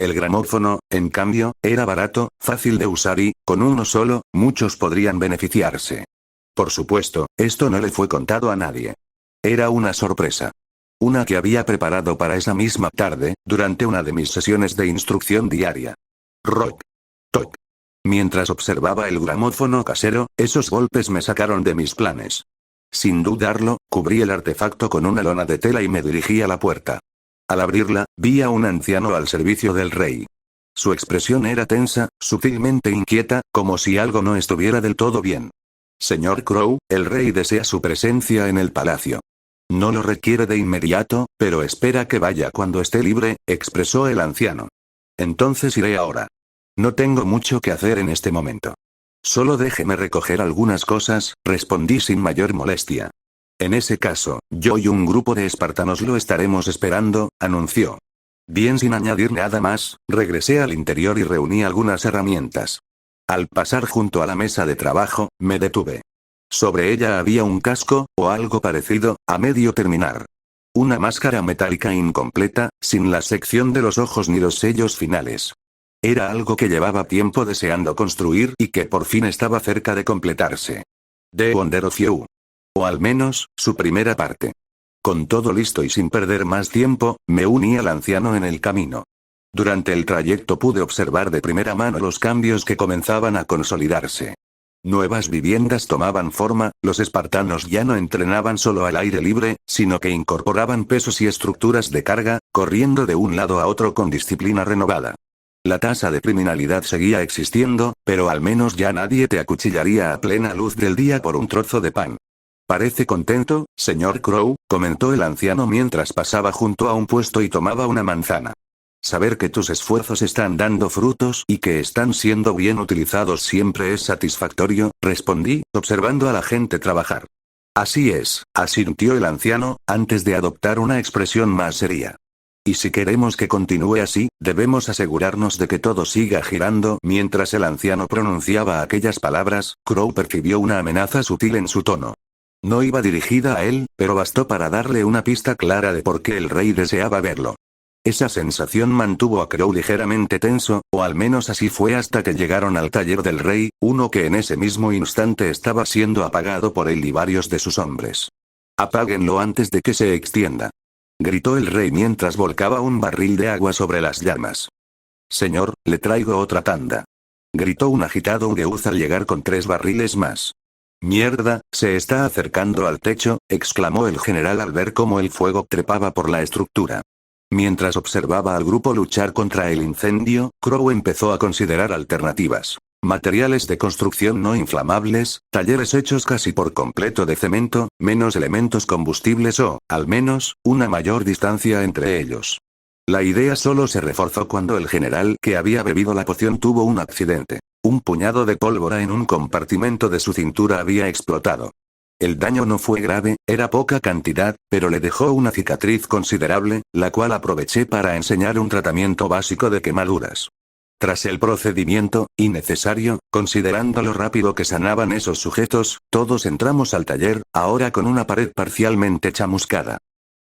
El gramófono, en cambio, era barato, fácil de usar y, con uno solo, muchos podrían beneficiarse. Por supuesto, esto no le fue contado a nadie. Era una sorpresa. Una que había preparado para esa misma tarde, durante una de mis sesiones de instrucción diaria. Rock. Toc. Mientras observaba el gramófono casero, esos golpes me sacaron de mis planes. Sin dudarlo, cubrí el artefacto con una lona de tela y me dirigí a la puerta. Al abrirla, vi a un anciano al servicio del rey. Su expresión era tensa, sutilmente inquieta, como si algo no estuviera del todo bien. Señor Crow, el rey desea su presencia en el palacio. No lo requiere de inmediato, pero espera que vaya cuando esté libre, expresó el anciano. Entonces iré ahora. No tengo mucho que hacer en este momento. Solo déjeme recoger algunas cosas, respondí sin mayor molestia. En ese caso, yo y un grupo de espartanos lo estaremos esperando, anunció. Bien, sin añadir nada más, regresé al interior y reuní algunas herramientas. Al pasar junto a la mesa de trabajo, me detuve. Sobre ella había un casco, o algo parecido, a medio terminar. Una máscara metálica incompleta, sin la sección de los ojos ni los sellos finales. Era algo que llevaba tiempo deseando construir y que por fin estaba cerca de completarse. The Wonder of You. O al menos, su primera parte. Con todo listo y sin perder más tiempo, me uní al anciano en el camino. Durante el trayecto pude observar de primera mano los cambios que comenzaban a consolidarse. Nuevas viviendas tomaban forma, los espartanos ya no entrenaban solo al aire libre, sino que incorporaban pesos y estructuras de carga, corriendo de un lado a otro con disciplina renovada. La tasa de criminalidad seguía existiendo, pero al menos ya nadie te acuchillaría a plena luz del día por un trozo de pan. Parece contento, señor Crow, comentó el anciano mientras pasaba junto a un puesto y tomaba una manzana. Saber que tus esfuerzos están dando frutos y que están siendo bien utilizados siempre es satisfactorio, respondí, observando a la gente trabajar. Así es, asintió el anciano, antes de adoptar una expresión más seria. Y si queremos que continúe así, debemos asegurarnos de que todo siga girando. Mientras el anciano pronunciaba aquellas palabras, Crow percibió una amenaza sutil en su tono. No iba dirigida a él, pero bastó para darle una pista clara de por qué el rey deseaba verlo. Esa sensación mantuvo a Crow ligeramente tenso, o al menos así fue hasta que llegaron al taller del rey, uno que en ese mismo instante estaba siendo apagado por él y varios de sus hombres. Apáguenlo antes de que se extienda. Gritó el rey mientras volcaba un barril de agua sobre las llamas. Señor, le traigo otra tanda. Gritó un agitado Udeuz al llegar con 3 barriles más. Mierda, se está acercando al techo, exclamó el general al ver cómo el fuego trepaba por la estructura. Mientras observaba al grupo luchar contra el incendio, Crow empezó a considerar alternativas. Materiales de construcción no inflamables, talleres hechos casi por completo de cemento, menos elementos combustibles o, al menos, una mayor distancia entre ellos. La idea solo se reforzó cuando el general que había bebido la poción tuvo un accidente. Un puñado de pólvora en un compartimento de su cintura había explotado. El daño no fue grave, era poca cantidad, pero le dejó una cicatriz considerable, la cual aproveché para enseñar un tratamiento básico de quemaduras. Tras el procedimiento, innecesario, considerando lo rápido que sanaban esos sujetos, todos entramos al taller, ahora con una pared parcialmente chamuscada.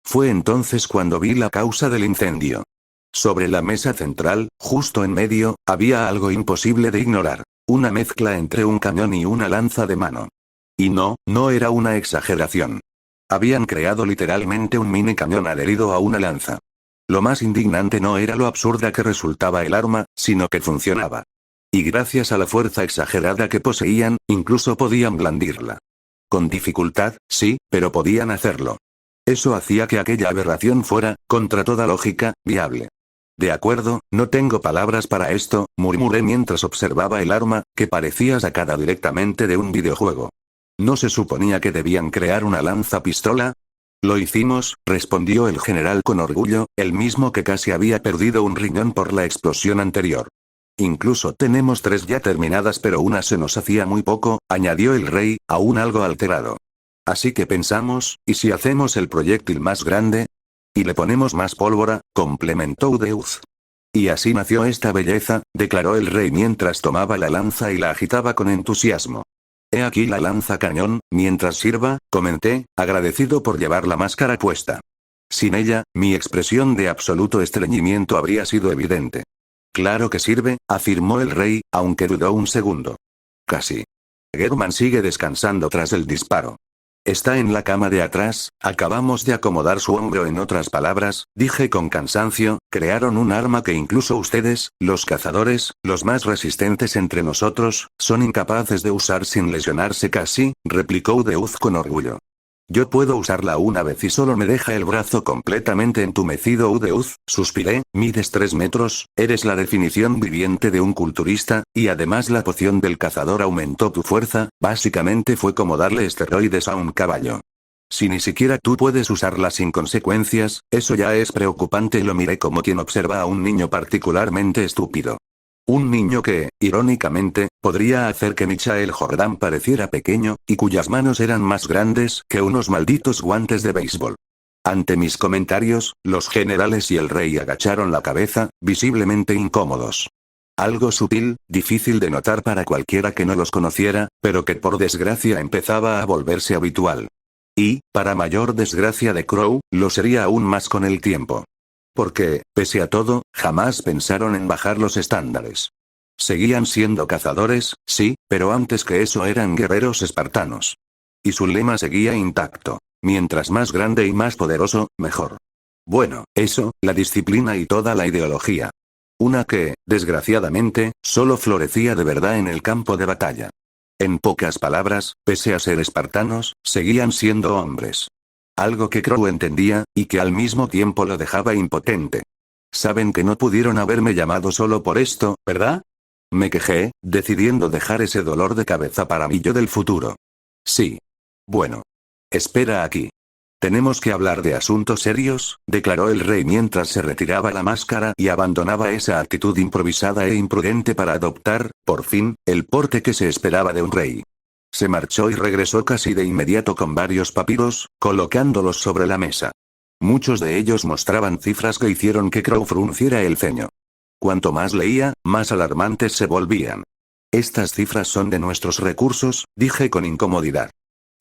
Fue entonces cuando vi la causa del incendio. Sobre la mesa central, justo en medio, había algo imposible de ignorar. Una mezcla entre un cañón y una lanza de mano. Y no era una exageración. Habían creado literalmente un mini cañón adherido a una lanza. Lo más indignante no era lo absurda que resultaba el arma, sino que funcionaba. Y gracias a la fuerza exagerada que poseían, incluso podían blandirla. Con dificultad, sí, pero podían hacerlo. Eso hacía que aquella aberración fuera, contra toda lógica, viable. De acuerdo, no tengo palabras para esto, murmuré mientras observaba el arma, que parecía sacada directamente de un videojuego. ¿No se suponía que debían crear una lanza-pistola? Lo hicimos, respondió el general con orgullo, el mismo que casi había perdido un riñón por la explosión anterior. Incluso tenemos 3 ya terminadas, pero una se nos hacía muy poco, añadió el rey, aún algo alterado. Así que pensamos, ¿y si hacemos el proyectil más grande? Y le ponemos más pólvora, complementó Udeuz. Y así nació esta belleza, declaró el rey mientras tomaba la lanza y la agitaba con entusiasmo. He aquí la lanza cañón, mientras sirva, comenté, agradecido por llevar la máscara puesta. Sin ella, mi expresión de absoluto estreñimiento habría sido evidente. Claro que sirve, afirmó el rey, aunque dudó un segundo. Casi. German sigue descansando tras el disparo. Está en la cama de atrás, acabamos de acomodar su hombro. En otras palabras, dije con cansancio, crearon un arma que incluso ustedes, los cazadores, los más resistentes entre nosotros, son incapaces de usar sin lesionarse casi, replicó Udeuz con orgullo. Yo puedo usarla una vez y solo me deja el brazo completamente entumecido. Udeuz, suspiré, mides 3 metros, eres la definición viviente de un culturista, y además la poción del cazador aumentó tu fuerza, básicamente fue como darle esteroides a un caballo. Si ni siquiera tú puedes usarla sin consecuencias, eso ya es preocupante. Lo miré como quien observa a un niño particularmente estúpido. Un niño que, irónicamente, podría hacer que Michael Jordan pareciera pequeño, y cuyas manos eran más grandes que unos malditos guantes de béisbol. Ante mis comentarios, los generales y el rey agacharon la cabeza, visiblemente incómodos. Algo sutil, difícil de notar para cualquiera que no los conociera, pero que por desgracia empezaba a volverse habitual. Y, para mayor desgracia de Crow, lo sería aún más con el tiempo. Porque, pese a todo, jamás pensaron en bajar los estándares. Seguían siendo cazadores, sí, pero antes que eso eran guerreros espartanos. Y su lema seguía intacto. Mientras más grande y más poderoso, mejor. Bueno, eso, la disciplina y toda la ideología. Una que, desgraciadamente, solo florecía de verdad en el campo de batalla. En pocas palabras, pese a ser espartanos, seguían siendo hombres. Algo que Crow entendía, y que al mismo tiempo lo dejaba impotente. Saben que no pudieron haberme llamado solo por esto, ¿verdad? Me quejé, decidiendo dejar ese dolor de cabeza para mi yo del futuro. Sí. Bueno. Espera aquí. Tenemos que hablar de asuntos serios, declaró el rey mientras se retiraba la máscara y abandonaba esa actitud improvisada e imprudente para adoptar, por fin, el porte que se esperaba de un rey. Se marchó y regresó casi de inmediato con varios papiros, colocándolos sobre la mesa. Muchos de ellos mostraban cifras que hicieron que Crow frunciera el ceño. Cuanto más leía, más alarmantes se volvían. Estas cifras son de nuestros recursos, dije con incomodidad.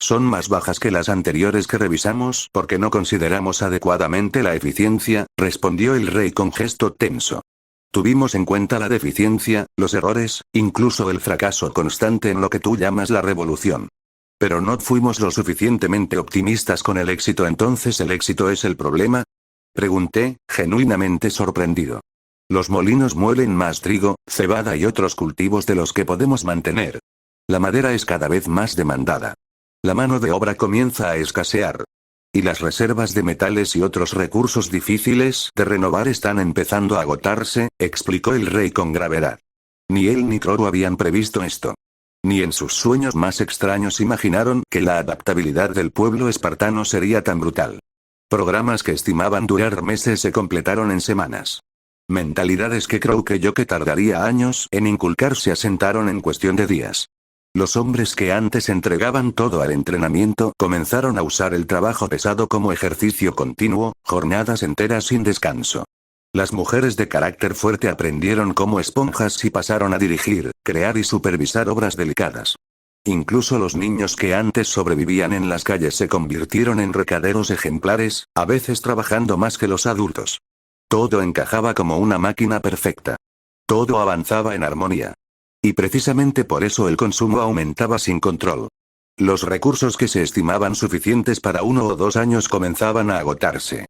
Son más bajas que las anteriores que revisamos porque no consideramos adecuadamente la eficiencia, respondió el rey con gesto tenso. Tuvimos en cuenta la deficiencia, los errores, incluso el fracaso constante en lo que tú llamas la revolución. Pero no fuimos lo suficientemente optimistas con el éxito. Entonces el éxito es el problema. Pregunté, genuinamente sorprendido. Los molinos muelen más trigo, cebada y otros cultivos de los que podemos mantener. La madera es cada vez más demandada. La mano de obra comienza a escasear. Y las reservas de metales y otros recursos difíciles de renovar están empezando a agotarse, explicó el rey con gravedad. Ni él ni Crow habían previsto esto. Ni en sus sueños más extraños imaginaron que la adaptabilidad del pueblo espartano sería tan brutal. Programas que estimaban durar meses se completaron en semanas. Mentalidades que Crow creyó que tardaría años en inculcar se asentaron en cuestión de días. Los hombres que antes entregaban todo al entrenamiento comenzaron a usar el trabajo pesado como ejercicio continuo, jornadas enteras sin descanso. Las mujeres de carácter fuerte aprendieron como esponjas y pasaron a dirigir, crear y supervisar obras delicadas. Incluso los niños que antes sobrevivían en las calles se convirtieron en recaderos ejemplares, a veces trabajando más que los adultos. Todo encajaba como una máquina perfecta. Todo avanzaba en armonía. Y precisamente por eso el consumo aumentaba sin control. Los recursos que se estimaban suficientes para 1 o 2 años comenzaban a agotarse.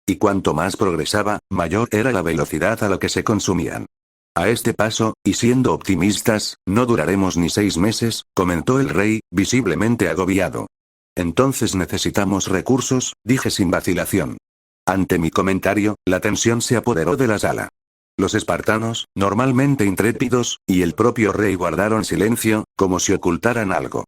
Y cuanto más progresaba, mayor era la velocidad a la que se consumían. A este paso, y siendo optimistas, no duraremos ni 6 meses, comentó el rey, visiblemente agobiado. Entonces necesitamos recursos, dije sin vacilación. Ante mi comentario, la tensión se apoderó de la sala. Los espartanos, normalmente intrépidos, y el propio rey guardaron silencio, como si ocultaran algo.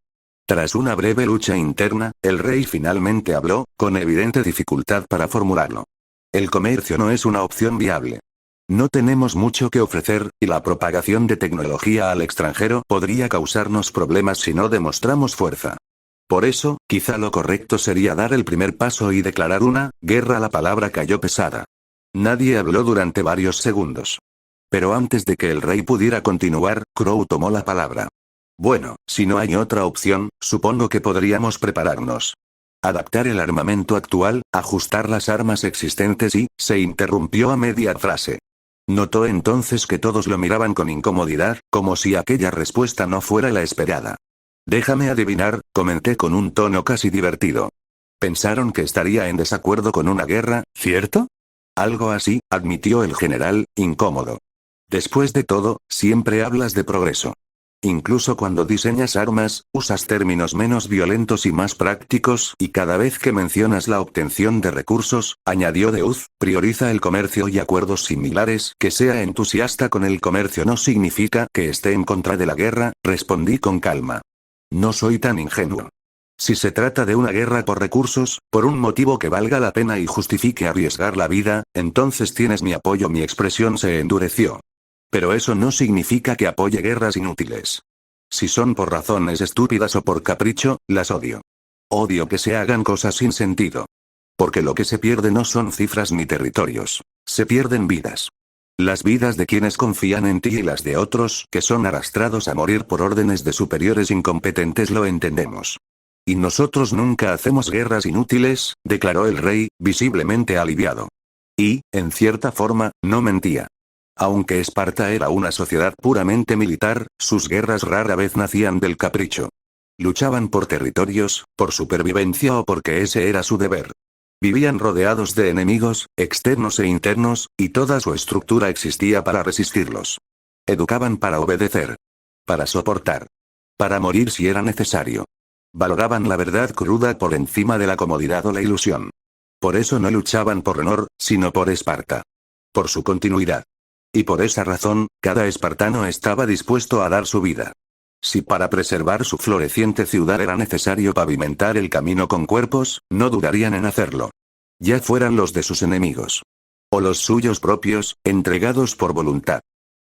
Tras una breve lucha interna, el rey finalmente habló, con evidente dificultad para formularlo. El comercio no es una opción viable. No tenemos mucho que ofrecer, y la propagación de tecnología al extranjero podría causarnos problemas si no demostramos fuerza. Por eso, quizá lo correcto sería dar el primer paso y declarar una guerra. La palabra cayó pesada. Nadie habló durante varios segundos. Pero antes de que el rey pudiera continuar, Crow tomó la palabra. Bueno, si no hay otra opción, supongo que podríamos prepararnos. Adaptar el armamento actual, ajustar las armas existentes y, se interrumpió a media frase. Notó entonces que todos lo miraban con incomodidad, como si aquella respuesta no fuera la esperada. Déjame adivinar, comenté con un tono casi divertido. Pensaron que estaría en desacuerdo con una guerra, ¿cierto? Algo así, admitió el general, incómodo. Después de todo, siempre hablas de progreso. Incluso cuando diseñas armas, usas términos menos violentos y más prácticos, y cada vez que mencionas la obtención de recursos, añadió Deuth, prioriza el comercio y acuerdos similares. Que sea entusiasta con el comercio no significa que esté en contra de la guerra, respondí con calma. No soy tan ingenuo. Si se trata de una guerra por recursos, por un motivo que valga la pena y justifique arriesgar la vida, entonces tienes mi apoyo. Mi expresión se endureció. Pero eso no significa que apoye guerras inútiles. Si son por razones estúpidas o por capricho, las odio. Odio que se hagan cosas sin sentido. Porque lo que se pierde no son cifras ni territorios. Se pierden vidas. Las vidas de quienes confían en ti y las de otros que son arrastrados a morir por órdenes de superiores incompetentes. Lo entendemos. Y nosotros nunca hacemos guerras inútiles, declaró el rey, visiblemente aliviado. Y, en cierta forma, no mentía. Aunque Esparta era una sociedad puramente militar, sus guerras rara vez nacían del capricho. Luchaban por territorios, por supervivencia o porque ese era su deber. Vivían rodeados de enemigos, externos e internos, y toda su estructura existía para resistirlos. Educaban para obedecer. Para soportar. Para morir si era necesario. Valoraban la verdad cruda por encima de la comodidad o la ilusión. Por eso no luchaban por honor, sino por Esparta. Por su continuidad. Y por esa razón, cada espartano estaba dispuesto a dar su vida. Si para preservar su floreciente ciudad era necesario pavimentar el camino con cuerpos, no dudarían en hacerlo. Ya fueran los de sus enemigos. O los suyos propios, entregados por voluntad.